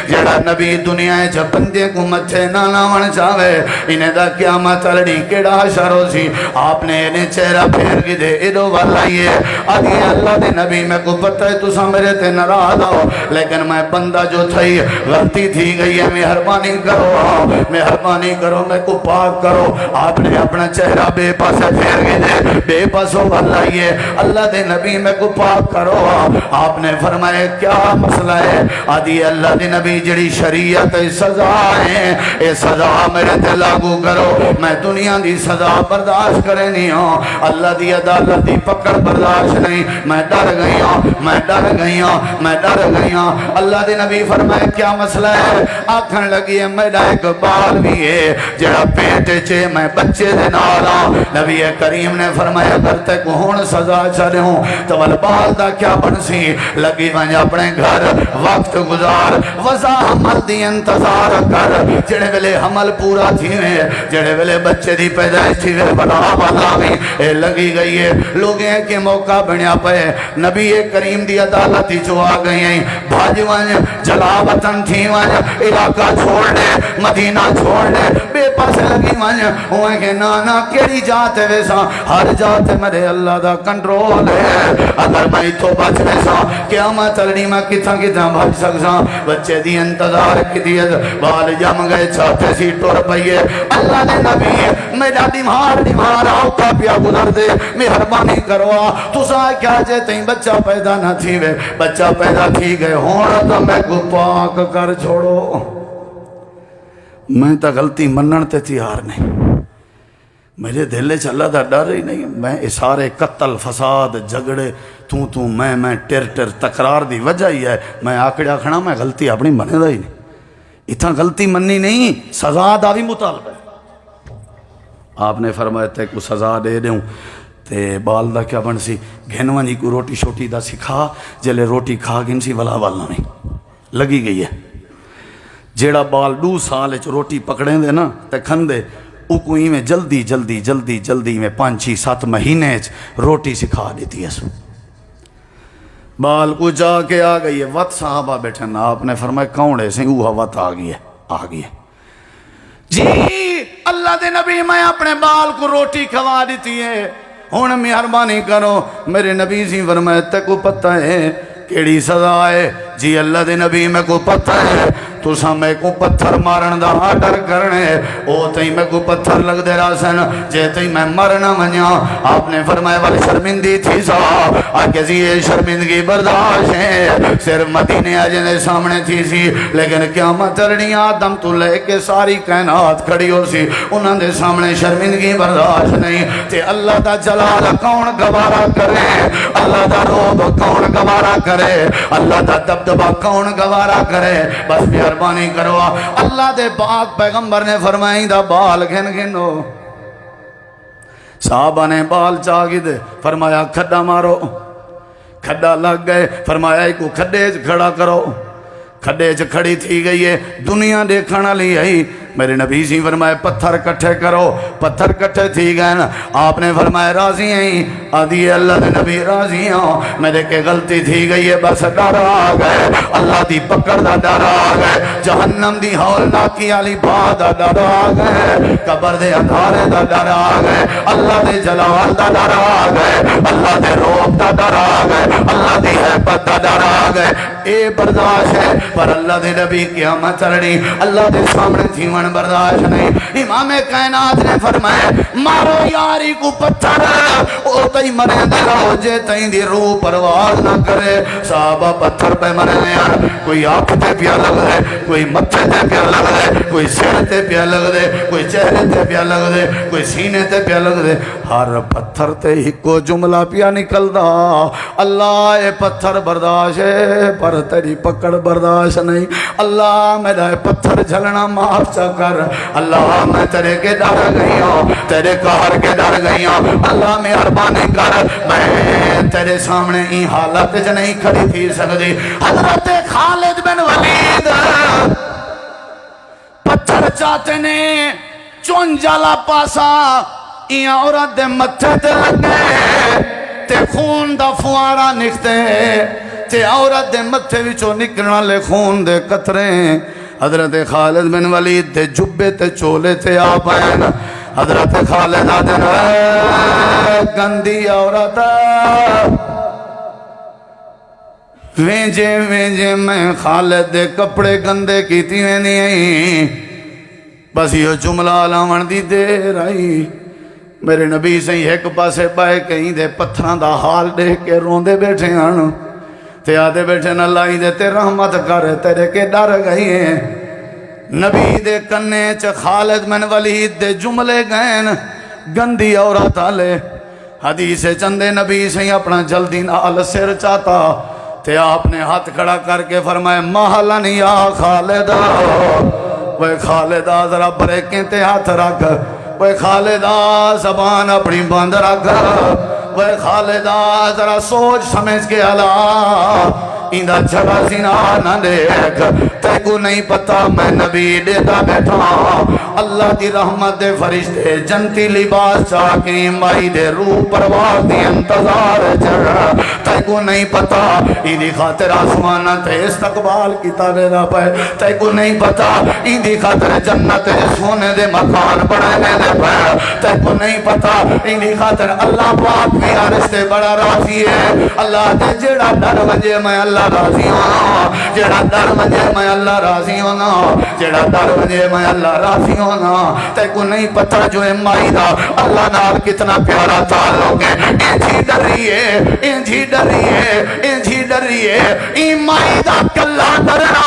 جڑا نبی دنیا جو بندے کو متھے نہ لاؤنا چاہے انہیں دا قیامت چلنی کیڑا شروع سی۔ آپ نے انہیں چہرہ پھیر کی دے ادو والا یہ آدھی اللہ دے نبی میں کو پتہ ہے تو سامرے تے نراض ہو لیکن میں بندہ جو تھئی غلطی تھی گئی ہے مہربانی کرو میں کو پاک کرو۔ آپ نے اپنا چہرہ بے پاسے پھیر گئے دے بے پاسوں والا یہ اللہ دے نبی میں کو پاک کرو۔ آپ نے فرمایا کیا مسئلہ ہے؟ آدھی اللہ دے نبی جڑی شریعت سزا ہے اے سزا میرے تے لاگو کرو، میں دنیا دی سزا برداشت کرے نہیں ہوں، اللہ دی عدالت دی پکڑ برداشت نہیں، میں ڈر گئی ہوں۔ اللہ دے نبی فرمایا کیا مسئلہ ہے؟ آکھن لگی ہے میرا ایک بال بھی ہے جڑا پیٹ چے میں بچے دے نالا۔ نبی کریم نے فرمایا اگر تے کو ہون سزا چلے ہوں تو بال دا کیا بنسی؟ لگی ونج اپنے گھر وقت گزار وزا حمل دی انتظار کر، جڑے ویلے حمل پورا تھی میں جڑے ویلے بچے دی پیدائش تھی ویلے بڑا والا بھی اے لگی گئی ہے۔ لوگ ہیں کہ موقع بنیا پے نبی کریم دی عدالتی جو آ گئی ہیں بھاج ونج جلا وطن تھی ونج علاقہ چھوڑ دے مدینہ چھوڑ دے بے پاسے لگی ونج ہوئے کہ نانا کیڑی جاتے ویسا ہر جاتے میرے اللہ دا کنٹرول ہے۔ اگر میں تو بچ ویسا قیامت چلنی میں کتھاں بھاج سکساں بچے دی انتظار کی دیت بال جم گئے چاہتے سی ٹور پئیے۔ اللہ نے نبی میرا دمار آؤ کا پیا گزر دے مہربانی کروا تو سا کیا جے تین بچہ پیدا نہ تھی وے بچہ پیدا تھی گئے ہونا تو میں کو پاک کر چھوڑو۔ میں تا غلطی منن تے تیار نہیں، میرے دل چ اللہ دا ڈر ہی نہیں۔ میں سارے قتل فساد جھگڑے تو میں ٹر تکرار دی وجہ ہی ہے میں آکڑیا کھڑا میں غلطی اپنی منے دا ہی نہیں، اتنا غلطی مننی نہیں سزا دا بھی مطالبہ ہے۔ آپ نے فرمایا تے کو سزا دے دوں تے بال دا کیا بن سی گھنوانی کو روٹی شوٹی دا سکھا جلے روٹی کھا گن سی ولا والنا نہیں لگی گئی ہے۔ جیڑا بال 2 سال روٹی پکڑیں دے نا تے کھن دے او کوئی میں جلدی میں 5-6-7 مہینے روٹی سکھا دیتی ہے۔ بال کو جا کے آ گئی ہے وقت صحابہ بیٹھے نا آپ نے فرمایا کون ہے سنگھ وہ وقت آ گئی ہے جی اللہ دے نبی میں اپنے بال کو روٹی کھوا دیتی ہے ہون مہربانی کرو۔ میرے نبی سی فرمایا تے کو پتہ ہے کیڑی سزا ہے؟ جی اللہ دے نبی میں کو پتہ ہے تو سا میں کو پتھر مارن دا آڈر کرنے او تئی میں کو پتھر لگ دے راسن جے تئی میں مرنا منیا۔ آپ نے فرمایا والی شرمندی تھی سا آکے سی یہ شرمندگی برداشت ہے صرف مدینے آجنے سامنے تھی سی لیکن قیامت چلنی آدم تو لے کے ساری کائنات کھڑی ہو سی انہاں دے سامنے شرمندگی برداشت نہیں تے اللہ دا جلال کون گوارا کرے اللہ دا روب کون گوارا کرے اللہ دا دبدبہ کون گوارا کرے۔ بس مہربانی کرو اللہ دے پاک پیغمبر نے فرمائی دا بال گھنو صحابہ نے بال چاگی دے فرمایا کھڈا مارو کھڈا لگ گئے فرمایا ایک کو کھڈے کھڑا کرو کھڈے چ کھڑی تھی گئی ہے، دنیا دیکھنے والی آئی۔ میرے نبی سی فرمائے پتھر کٹھے کرو، پتھر کٹھے تھی گئے نا۔ آپ نے فرمایا راضی ہیں؟ آدھی اللہ دے نبی راضی ہوں، میرے کے غلطی تھی گئی ہے، بس ڈر آ گئے، اللہ دی پکڑ دا ڈر آ گئے، جہنم دی ہولناکی والی بات دا ڈر آ گئے، قبر دے اندھارے دا ڈر آ گئے، اللہ دے جلال دا ڈر آ گئے، اللہ دے روب دا ڈر آ گئے، اللہ دی حیبت دا ڈر آ گئے۔ اے برداشت ہے، پر اللہ دے نبی قیامت چلنی، اللہ دے سامنے جیون برداشت نہیں۔ امام کائنات نے فرمایا مارو یاری کو پتھر، او تئی مرے دے رہو جے تئی دی روح پرواز نہ کرے۔ صحابہ پتھر پہ مرے ہیں، کوئی آنکھ تے پیا لگ دے، کوئی متھے تے پیا لگ دے، کوئی سر تے پیا لگ دے، کوئی چہرے تے پیا لگ دے، کوئی سینے تے پیا لگ دے، ہر پتھر تے ہی کو جملہ پیا نکل دا اللہ اے پتھر برداشت ہے پر تیری پکڑ برداشت نہیں۔ اللہ میرا پتھر جھلنا معاف چا کر، اللہ میں تیرے کے ڈر گئی ہوں، تیرے قہر کے ڈر گئی ہوں، اللہ مہربانی کر، میں تیرے سامنے ہی حالت جو نہیں کھڑی تھی سکتی۔ حضرت خالد بن ولید پتھر چاہتے نے چون جالا پاسا ایاں عورت دے متھے تے لگے تے خون دا فوارا نکتے تے عورت دے متھے وچوں نکلنا لے خون دے قطرے۔ حضرت خالد بن ولید دے جبے تے چولے تے آپ آئے نا، حضرت خالد آدھن گندی عورت وینجے وینجے میں خالد دے کپڑے گندے کیتی وینی آئی، بس یہ جملہ لاون دی دیر آئی۔ میرے نبی سے ایک پاسے بائے کہیں دے پتھران دا حال دیکھ کے روندے بیٹھے آن تے آدھے بیٹھے نہ لائی دے تے رحمت کر تیرے کے ڈر گئی ہیں۔ نبی دے کنے چ خالد بن ولید دے جملے گئن گندی عورت آلے، حدیث چندے نبی سے اپنا جلدی نال سر چاہتا تے آپ نے ہاتھ کھڑا کر کے فرمائے محلن یا خالدہ، وہ خالدہ ذرا بریکیں تے ہاتھ رکھ، وہ خالدہ زبان اپنی بند رکھ، وہ خالدہ ذرا سوچ سمجھ کے اللہ ایندہ جگہ زنا نہ دیکھ، تے کو نہیں پتا میں نبی دیتا بیٹھا، اللہ دی رحمت دے فرشتے جنتی لباس چاکیں مائی دے روح پرواز دی انتظار چڑھا، تے کو نہیں پتا ایندی خاطر آسمانہ تے استقبال کی تارے دا پہ، تے کو نہیں پتا ایندی خاطر جنت سونے دے مکان بڑھنے دے پہ، تے کو نہیں پتا ایندی خاطر اللہ پاک بھی رشتے بڑا راضی ہے۔ اللہ دے جڑا ڈر وجے میں اللہ راضی ہونا، جڑا ڈر وجے میں اللہ راضی ہونا، جڑا ڈر وجے میں اللہ راضی ہونا، تے کو نہیں پتا جو ہے مائی دا اللہ نال کتنا پیارا تعلق ہے۔ انجھی ڈریے انجھی ڈریے انجھی ڈریے، این مائی دا کلا ڈرنا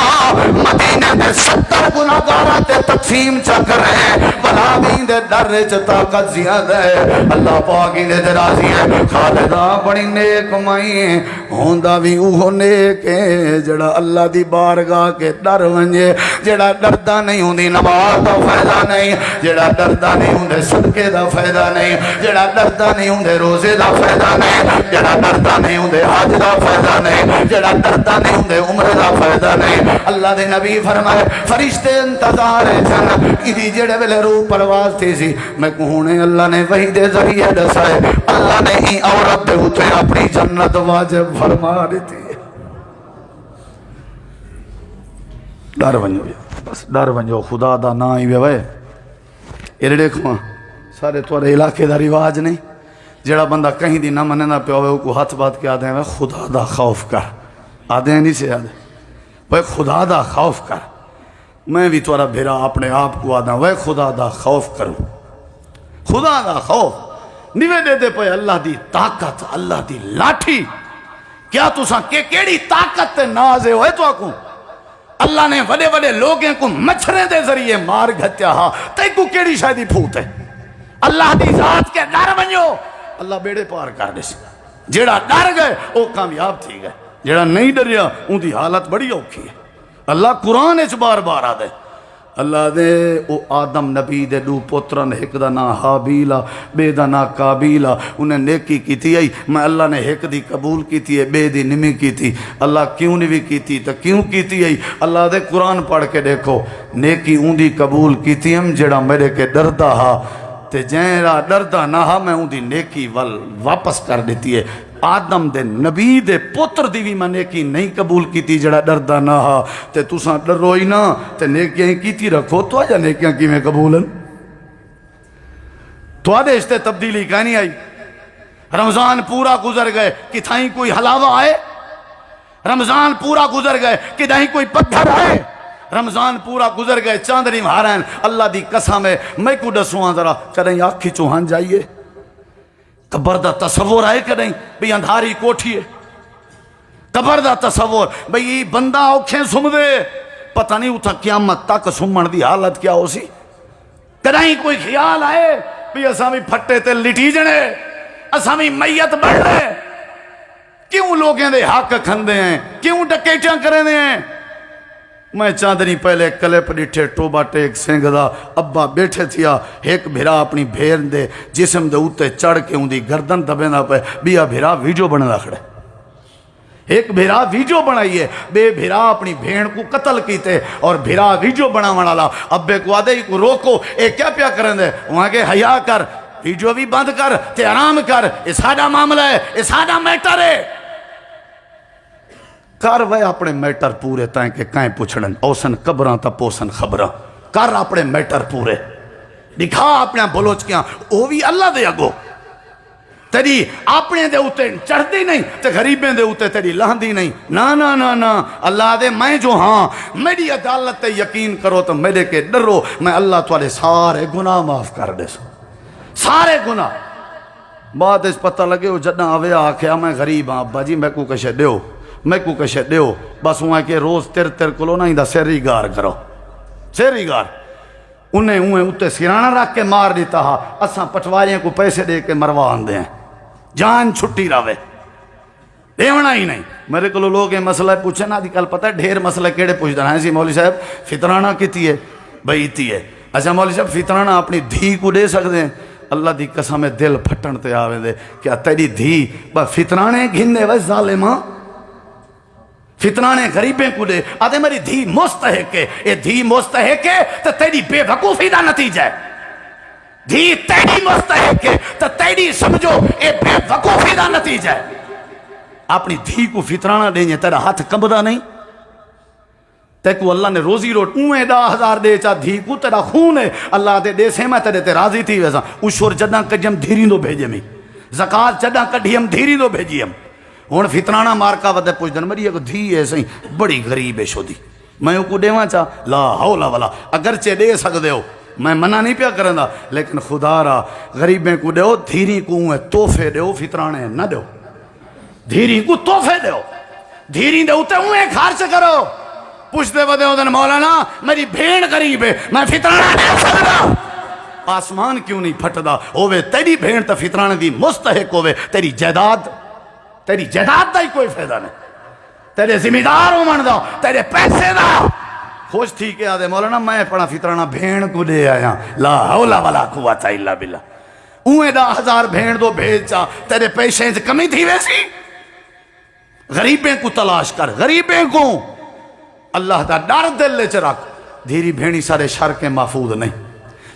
مدینہ دے 70 گناہگارہ تے تقسیم چکر ہے، بلا بھی دے ڈر چ طاقت زیادہ ہے، اللہ پاک ہی دے راضی ہے۔ خالدہ بڑی نیک مائی ہوندہ بھی اوہ نیک ہے جڑا اللہ دی بارگاہ کے ڈر ونجے، جڑا ڈردہ نہیں ہوندی نماز دا فائدہ نہیں، جڑا ڈردہ نہیں ہوندے صدقے دا فائدہ نہیں، جڑا ڈردہ نہیں ہوندے روزے دا فائدہ نہیں، جڑا ڈردہ نہیں ہوندے حج دا فائدہ نہیں، جڑا ڈردہ نہیں ہوندے عمر دا فائدہ نہیں۔ اللہ دے نبی فرمائے فرشتے انتظار جن ایدی جڑے ویلے روح پرواز تھی سی، میں کہونے اللہ نے وحی دے ذریعے دسائے، اللہ نے ہی عورت دے ہوتے اپنی جنت واجب فرما دیتی ہے۔ ڈر ونجو بس ڈر ونجو خدا دا نا ہی وے یہ دیکھو سارے تھوڑے علاقے دا رواج نہیں، جڑا بندہ کہیں دی نہ مننا پہ ہوئے کو ہاتھ بات کے آدھے ہیں خدا دا خوف کر، آدھے ہیں نہیں سے آدھے وہ خدا دا خوف کر، میں بھی تھوڑا بھیرا اپنے آپ کو آدھا وہ خدا دا خوف کروں، خدا دا خوف نیوے دے دے پہ اللہ دی طاقت اللہ دی لاٹھی، کیا تو ساں کیڑی طاقت تے نازے ہوئے تو آکوں اللہ نے بڑے بڑے لوگیں کو مچھرے دے ذریعے مار گھتیا ہاں تے کو کیڑی شاید پھوت ہے، اللہ دی ذات کے ڈر بنجو اللہ بیڑے پار کر دے سی، جیڑا ڈر گئے وہ کامیاب تھی گئے، جیڑا نہیں ڈریا ان دی حالت بڑی اوکھی ہے۔ اللہ قرآن اچ بار بار آ دے اللہ دے او آدم نبی دے دو پترن، ایک دا نا حابیل آ بے دا نا قابیل آ، انہیں نیکی کیتی آئی، میں اللہ نے ایک دی قبول کیتی ہے بے دی نمی کیتی، اللہ کیوں نہیں کیتی تو کیوں کیتی آئی؟ اللہ دے قرآن پڑھ کے دیکھو، نیکی اون دی قبول کیتی ہم جڑا میرے کے ڈردہ ہا، تے جہاں ڈردہ نہ ہا میں اون دی نیکی واپس کر دیتی ہے۔ آدم دے نبی دے پتر دی بھی میں نیکی نہیں قبول کیتی جڑا ڈردہ نہ ہا، تے تساں ڈرو ہی نہ تے نیکیاں کیتی رکھو تو آجا نیکیاں کی میں قبولن تو آدھے اس تے تبدیلی کہنی آئی۔ رمضان پورا گزر گئے کہ تھائیں کوئی حلاوہ آئے، رمضان پورا گزر گئے کہ دہیں کوئی پتھر آئے، رمضان پورا گزر گئے چاندنی مہارین اللہ دی قسم ہے میں کو دسواں ذرا کدیں آنکھی چوہان جائیے قبر دا تصور آئے کدیں بھی اندھاری کوٹھی ہے، قبر دا تصور بھئی بندہ اوکھیں سم دے پتہ نہیں اتھا قیامت تک سمن دی حالت کیا ہو سی، کدیں کوئی خیال آئے بھی اساں بھی پھٹے تے لٹی جنے، اساں بھی میت بڑھ رہے، کیوں لوگیں دے حق کھندے ہیں، کیوں ڈکیٹیاں کریں دے ہیں؟ میں چاندنی پہلے کلپ ڈٹھے ٹوبا ٹیک سنگ دا ابا بیٹھے تھیا، ایک بھیرا اپنی بھین دے جسم دے اوتے چڑھ کے ان دی گردن دبین دا پہ بیا بھیرا ویڈیو بنا کھڑے، ایک بھیرا ویڈیو بنائی ہے، بے بھیرا اپنی بھین کو قتل کیتے اور بھیرا ویڈیو بنا والا ابے کو آدھے کو روکو اے کیا پیا کریں دے وہاں کے حیا کر ویڈیو بھی بند کر تے آرام کر، یہ ساڈا معاملہ ہے، یہ ساڈا میٹر ہے، کر وے اپنے میٹر پورے تائیں کہ کائیں پوچھڑن اوسن قبراں تا پوسن خبراں، کر اپنے میٹر پورے، دکھا اپنے بلوچکیاں او بھی اللہ دے اگو، تیری اپنے دے اوتے چڑھ دی نہیں تے غریبیں دے اوتے تیری لہندی نہیں، نا نا نا نا اللہ دے میں جو ہاں میری عدالت تے یقین کرو تو میرے کے ڈرو، میں اللہ توالے سارے گناہ معاف کر دے سو، سارے گناہ۔ بعد اس پتہ لگے ہو جدہ آوے آکھیا میں غریب ہاں ابا جی میں کو کشے دیو، میں کو کشے دیو، بس وہاں کے روز تیر کلو نہ ہی سیری گار کرو، سیری گار انہیں اتے سیرانہ رکھ کے مار دیتا ہا، اساں پٹواریاں کو پیسے دے کے مروان دیں، جان چھٹی راوے دیونا ہی نہیں۔ میرے کو لوگ یہ مسئلہ پوچھے نا کل پتہ ہے ڈھیر مسئلہ کیڑے پوچھ دیں سی مولوی صاحب فطرانہ کیتی ہے بھئی اتی ہے، اچھا مولوی صاحب فطرانہ اپنی دھی کو دے سکتے ہیں؟ اللہ دی قسم دل پھٹن تے آوے دے کیا تیری دھی فطرانے گھنے وے ظالماں، فطرانے غریبیں کو دے آدھے میری دھی مستحق ہے، یہ دھی مستحق ہے تو تیری بے وقوفی دا نتیجہ ہے، دھی تیری مستحق ہے تو تیری سمجھو یہ بے وقوفی دا نتیجہ ہے۔ اپنی دھی کو فطرانہ دیں تیرا ہاتھ کمبدا نہیں، تے کو اللہ نے روزی روٹ اویں 10,000 دے چاہ دھی کو تیرا خون ہے اللہ دے سے میں تیرے تے راضی تھی ویسا اشور جدہ کجیم دھیری دو بھیجے میں زکاة جدہ کڈھیم دھیری دو بھیجیم ہون فطرانہ مارکا ودے پوچھ دن میری ایک دھی ہے سہی بڑی غریب ہے شو دی میں کو دیواں چاہ لا حول ولا اگرچہ دے سکتے ہو میں منع نہیں پیا کرندا لیکن خدا را غریبیں کو دیو دھیری کو تحفے دیو فطرانے نہ دیو دھیری کو تحفے دیو دھیری دے ہوتے اویں خرچ کرو پوچھتے ودے ہو دن مولانا میری بھین غریب ہے میں فطرانہ دے سکتا آسمان کیوں نہیں پھٹدا ہوئے تیری بھین تا فطرانے دی مستحق ہوئے تیری جائیداد دا ہی کوئی فائدہ نہیں تیرے ذمہ دار ہو من دا تیرے پیسے دا خوش تھی کہ آدھے مولانا میں پڑھا فطرانہ بھین کو دے آیا لا حول ولا قوت الا باللہ اویں 10,000 بھین دو بھیجا تیرے پیسے سے کمی تھی ویسی غریبیں کو تلاش کر غریبیں کو اللہ دا ڈر دل لے چرک دھیری بھینی سارے شر کے محفوظ نہیں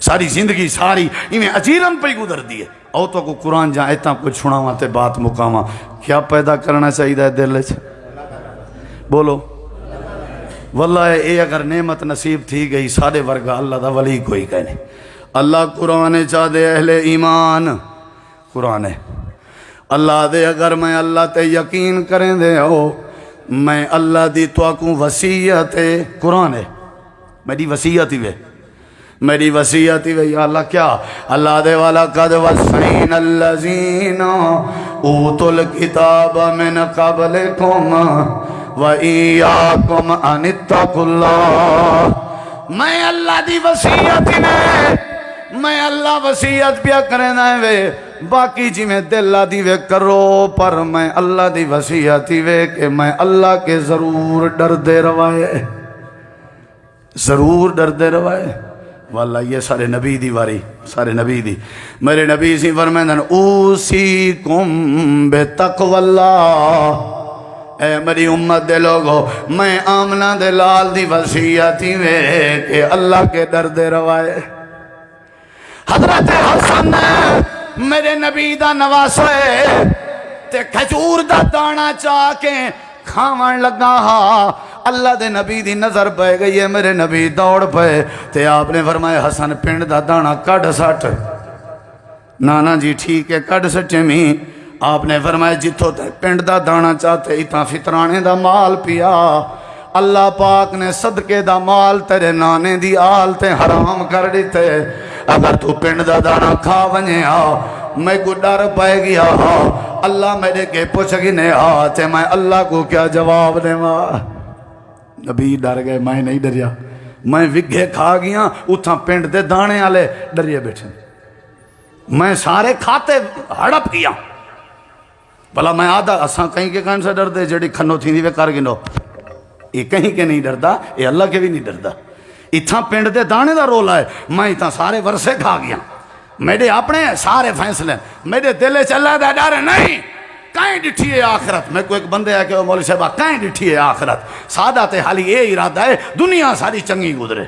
ساری زندگی ساری انہیں اجیرن پہ گزر دیئے او تو کو قرآن جہاں اتنا کچھ چھوڑاواں تے بات مقاماں کیا پیدا کرنا چاہیے دل لے بولو واللہ اے اگر نعمت نصیب تھی گئی سارے ورگا اللہ دا ولی کوئی کہنے اللہ قرآن چاہ دے اہل ایمان قرآن اللہ دے اگر میں اللہ تے یقین کریں دے ہو میں اللہ دی تو آکوں وسیعت قرآن ہے میری وسیعت ہی میری وسیعت ہی یا اللہ کیا اللہ دے والا قد وسین الذین اوتوا الکتاب من قبلکم وَإِيَّاكُمْ أَنِ اتَّقُوا اللَّهِ میں اللہ دی وسیعت میں اللہ وسیعت پیا کرنا ہے وے باقی جی میں دل دی وے کرو پر میں اللہ دی وسیعت وے کہ میں اللہ کے ضرور ڈر دے روائے ضرور ڈردے روائے واللہ یہ سارے نبی دی واری سارے نبی دی میرے نبی سی فرمائیں اوصیکم بتقوی اللہ اے میری امت دے لوگو میں آمنہ دے لال دی وصیت ہی میں کہ اللہ کے ڈردے روائے حضرت حسن میرے نبی دا نواسے تے کھجور دا دانا چاہ کے کھاون لگا ہا اللہ دے نبی دی نظر پہ گئی ہے میرے نبی دوڑ پہ تے آپ نے فرمایا حسن پنڈ دا دانا کڑ سٹ نانا جی ٹھیک ہے کڑ سٹے میں آپ نے فرمایا جتھو تے پنڈ دا دانا چاہتے اتنا فطرانے دا مال پیا اللہ پاک نے صدقے دا مال تیرے نانے دی آل تے حرام کر دیتے اگر تو پنڈ دا دانا کھا ونجے میں کو ڈر پائے گیا اللہ میرے کے پوچھ گنے تے میں اللہ کو کیا جواب دے نبی ڈر گئے میں نہیں ڈریا میں وگھے کھا گیا اتھا پنڈ دے دانے آلے ڈریے بیٹھے میں سارے کھاتے ہڑپ گیا بھلا میں آدھا اساں کہیں کے کہیں سے ڈر دے جڑی کھنو تھی دیوے کر گنو یہ کہیں کے نہیں ڈردا یہ اللہ کے بھی نہیں ڈردا اتھا پنڈ دے دانے دا رولا ہے میں اتھا سارے ورسے کھا گیا میرے اپنے سارے فیصلے میرے دلے چلا دا ڈر نہیں کہیں ڈٹھی ہے آخرت میں کوئی ایک بندے ہے کہ مولوی صاحب کہیں ڈٹھی ہے آخرت سادہ تے حالی یہ ارادہ ہے دنیا ساری چنگی گزرے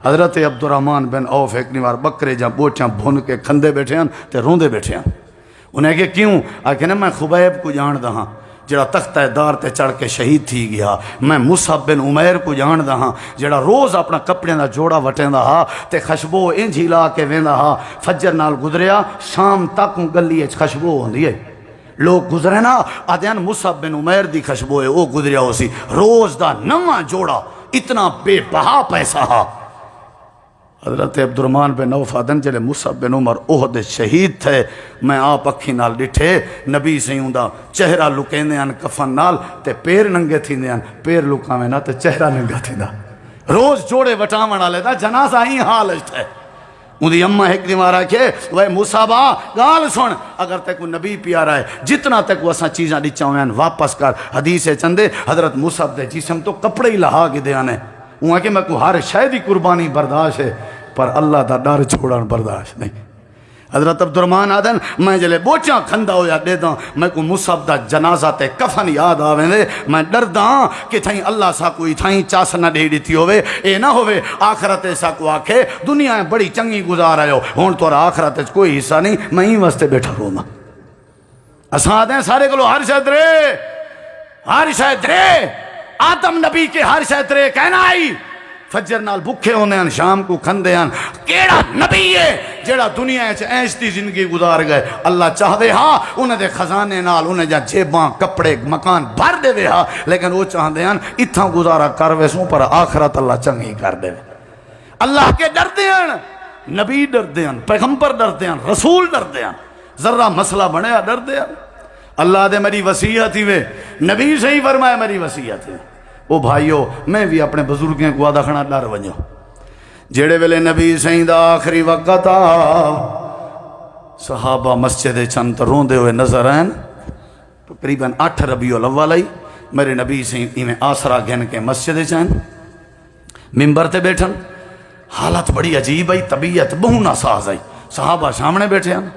حضرت عبدالرحمن بن عوف ایک نیوار بکرے جہاں بوچھاں بھون کے کھندے بیٹھے ہیں تے روندے بیٹھے ہیں انہیں کہ کیوں آکھے نا میں خبیب کو جان دہاں جڑا تختہ دار تے چڑھ کے شہید تھی گیا میں مصعب بن عمیر کو جان دہاں جڑا روز اپنا کپڑے دا جوڑا وٹیں دا تے خشبو انج ہلا کے ویندا ہا فجر نال گزریا شام تک گلی خشبو ہوندی ہے لوگ گزرے نا آدھیان مصعب بن عمیر دی خشبو ہے وہ گزریا ہو سی روز دا نواں جوڑا اتنا بے بہا پیسہ ہا حضرت عبدالرحمن بن عوف آدن جلے مصعب بن عمر احد شہید تھے میں آپ اکھی نال ڈٹھے نبی سیوں دا چہرہ لکیں دے ان کفن نال تے پیر ننگے تھی دے ان پیر لکا میں نا تے چہرہ ننگا تھی دا روز جوڑے وٹامن آلے دا جنازہ ہی حالش تھے اندھی اممہ ایک دیمارا کہ وہ مصعبہ گال سن اگر تے کو نبی پیارا ہے جتنا تے کو اساں چیزاں ڈچا ہوئے ہیں واپس کر حدیث چندے حضرت مصعب دے جسم تو کپڑے ہی لہا کے دے آنے وہاں کہ میں کو ہر شاید ہی قربانی برداشت ہے پر اللہ دا ڈر چھوڑان برداشت نہیں حضرت عبدالرحمن آدن میں جلے بوچاں کھندا ہویا دے داں میں کو مصعب دا جنازہ تے کفن یاد آویں دے میں ڈر داں کہ تھائیں اللہ سا کوئی تھائیں چاس نہ دے دیتی ہوئے اے نہ ہوئے آخرت سا کو آکھے دنیا بڑی چنگی گزار آئے ہو ہون تو آخرت کوئی حصہ نہیں میں ہی واسطے بیٹھا رونا اساں دیں سارے کلو ہر شاید رے آدم نبی کے ہر شاید رے کہنا آئی فجر نال بکھے ہونے ہیں شام کو کھندے ہیں کیڑا نبی ہے جیڑا دنیا ہے ایستی زندگی گزار گئے اللہ چاہ دے ہاں انہیں دے خزانے نال انہیں جا جیباں کپڑے مکان بھر دے دے ہاں لیکن وہ چاہ دے ہیں اتھا گزارا کر ویسوں پر آخرت اللہ چنگی کر دے اللہ کے ڈر دے ہیں نبی ڈر دے ہیں پیغمبر ڈر دے ہیں رسول ڈر دے ہیں ذرہ مسئلہ بنیا ڈر دے ہیں اللہ دے میری وصیت ہی وے نبی سے ہی فرمایا میری وصیت ہے او بھائیو میں بھی اپنے بزرگیں کو آدھا کھنا ڈر ونجو جیڑے ویلے نبی سہیں دا آخری وقت صحابہ مسجد چند روندے ہوئے نظر آئیں تقریباً 8 ربیع الاول آئی میرے نبی سہیں ایمیں آسرا گھن کے مسجد چاہیں ممبر تے بیٹھن حالت بڑی عجیب آئی طبیعت بہو ناساز آئی صحابہ سامنے بیٹھے ہیں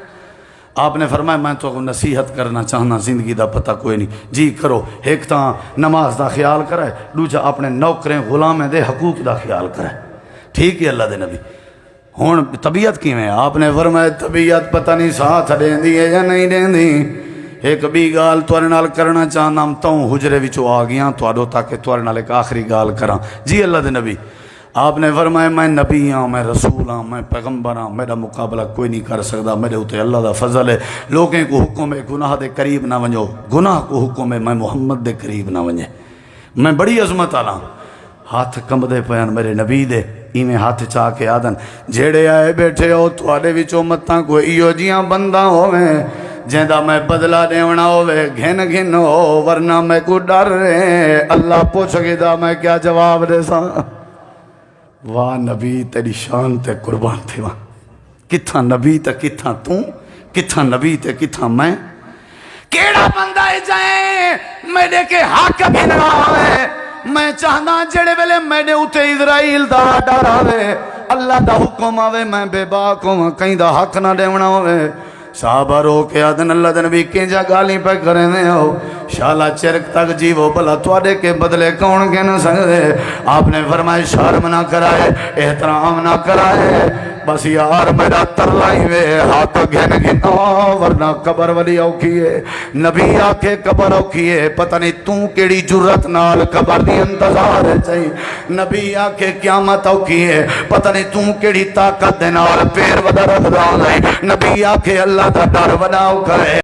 آپ نے فرمایا میں تو نصیحت کرنا چاہنا زندگی دا پتہ کوئی نہیں جی کرو ایک تاں نماز دا خیال کرے دوجا اپنے نوکریں غلامیں دے حقوق دا خیال کرے ٹھیک ہے اللہ دے نبی ہون طبیعت کی میں آپ نے فرمایا طبیعت پتہ نہیں ساتھ دیں دی ہے یا نہیں دیں دی ایک بھی گال توارے نال کرنا چاہنا ہم تاؤں حجرے وچو آ گیا تو آڈو تاکہ توارے نال ایک آخری گال کرا جی اللہ دے نبی آپ نے فرمایا میں نبی ہاں میں رسول ہاں میں پیغمبر ہاں میرا مقابلہ کوئی نہیں کر سکتا میرے ہوتے اللہ دا فضل ہے لوگیں کو حکم ہے گناہ دے قریب نہ ونجو گناہ کو حکم ہے میں محمد دے قریب نہ ونجے میں بڑی عظمت آلا ہاتھ کم دے پیان میرے نبی دے ایمیں ہاتھ چاہ کے آدن جیڑے آئے بیٹھے ہو توڑے وچوں متاں کوئی ایو جیاں بندہ ہوئے جیندہ میں بدلہ دیونا ہوئے گھن گھن ہو ورنہ میں کو ڈر رہے اللہ پوچھ گا میں کیا جواب دے ساں واہ نبی تیری شان تے قربان تھے وہاں کتھا نبی تے کتھا توں کتھا نبی تے کتھا میں کیڑا بندہ جائیں میرے کے حق بھی نہ آئے میں چاہنا جڑے ویلے میرے اتے اسرائیل دا ڈر آوے اللہ دا حکم آوے میں بے باک ہوں کہیں دا حق نہ دیونا ہوئے صحابہ رو کے آدن اللہ دن بھی کنجا گالی پہ کریں دے ہو شالا چرک تک جیو بھلا توڑے کے بدلے کون کے نہ سکتے آپ نے فرمائے شرم نہ کرائے احترام نہ کرائے بس یار میرا ترلائی وے ہاتھ گھن گھنو ورنہ قبر والی اوکھی ہے نبی آکھے قبر اوکھی ہے پتہ نہیں توں کیڑی جرت نال قبر دی انتظار ہے چاہی نبی آکھے قیامت اوکھی ہے پتہ نہیں توں کیڑی طاقت دے نال پیر ودا رکھ دا ہے نبی آکھے اللہ دا ڈر بناؤ کرے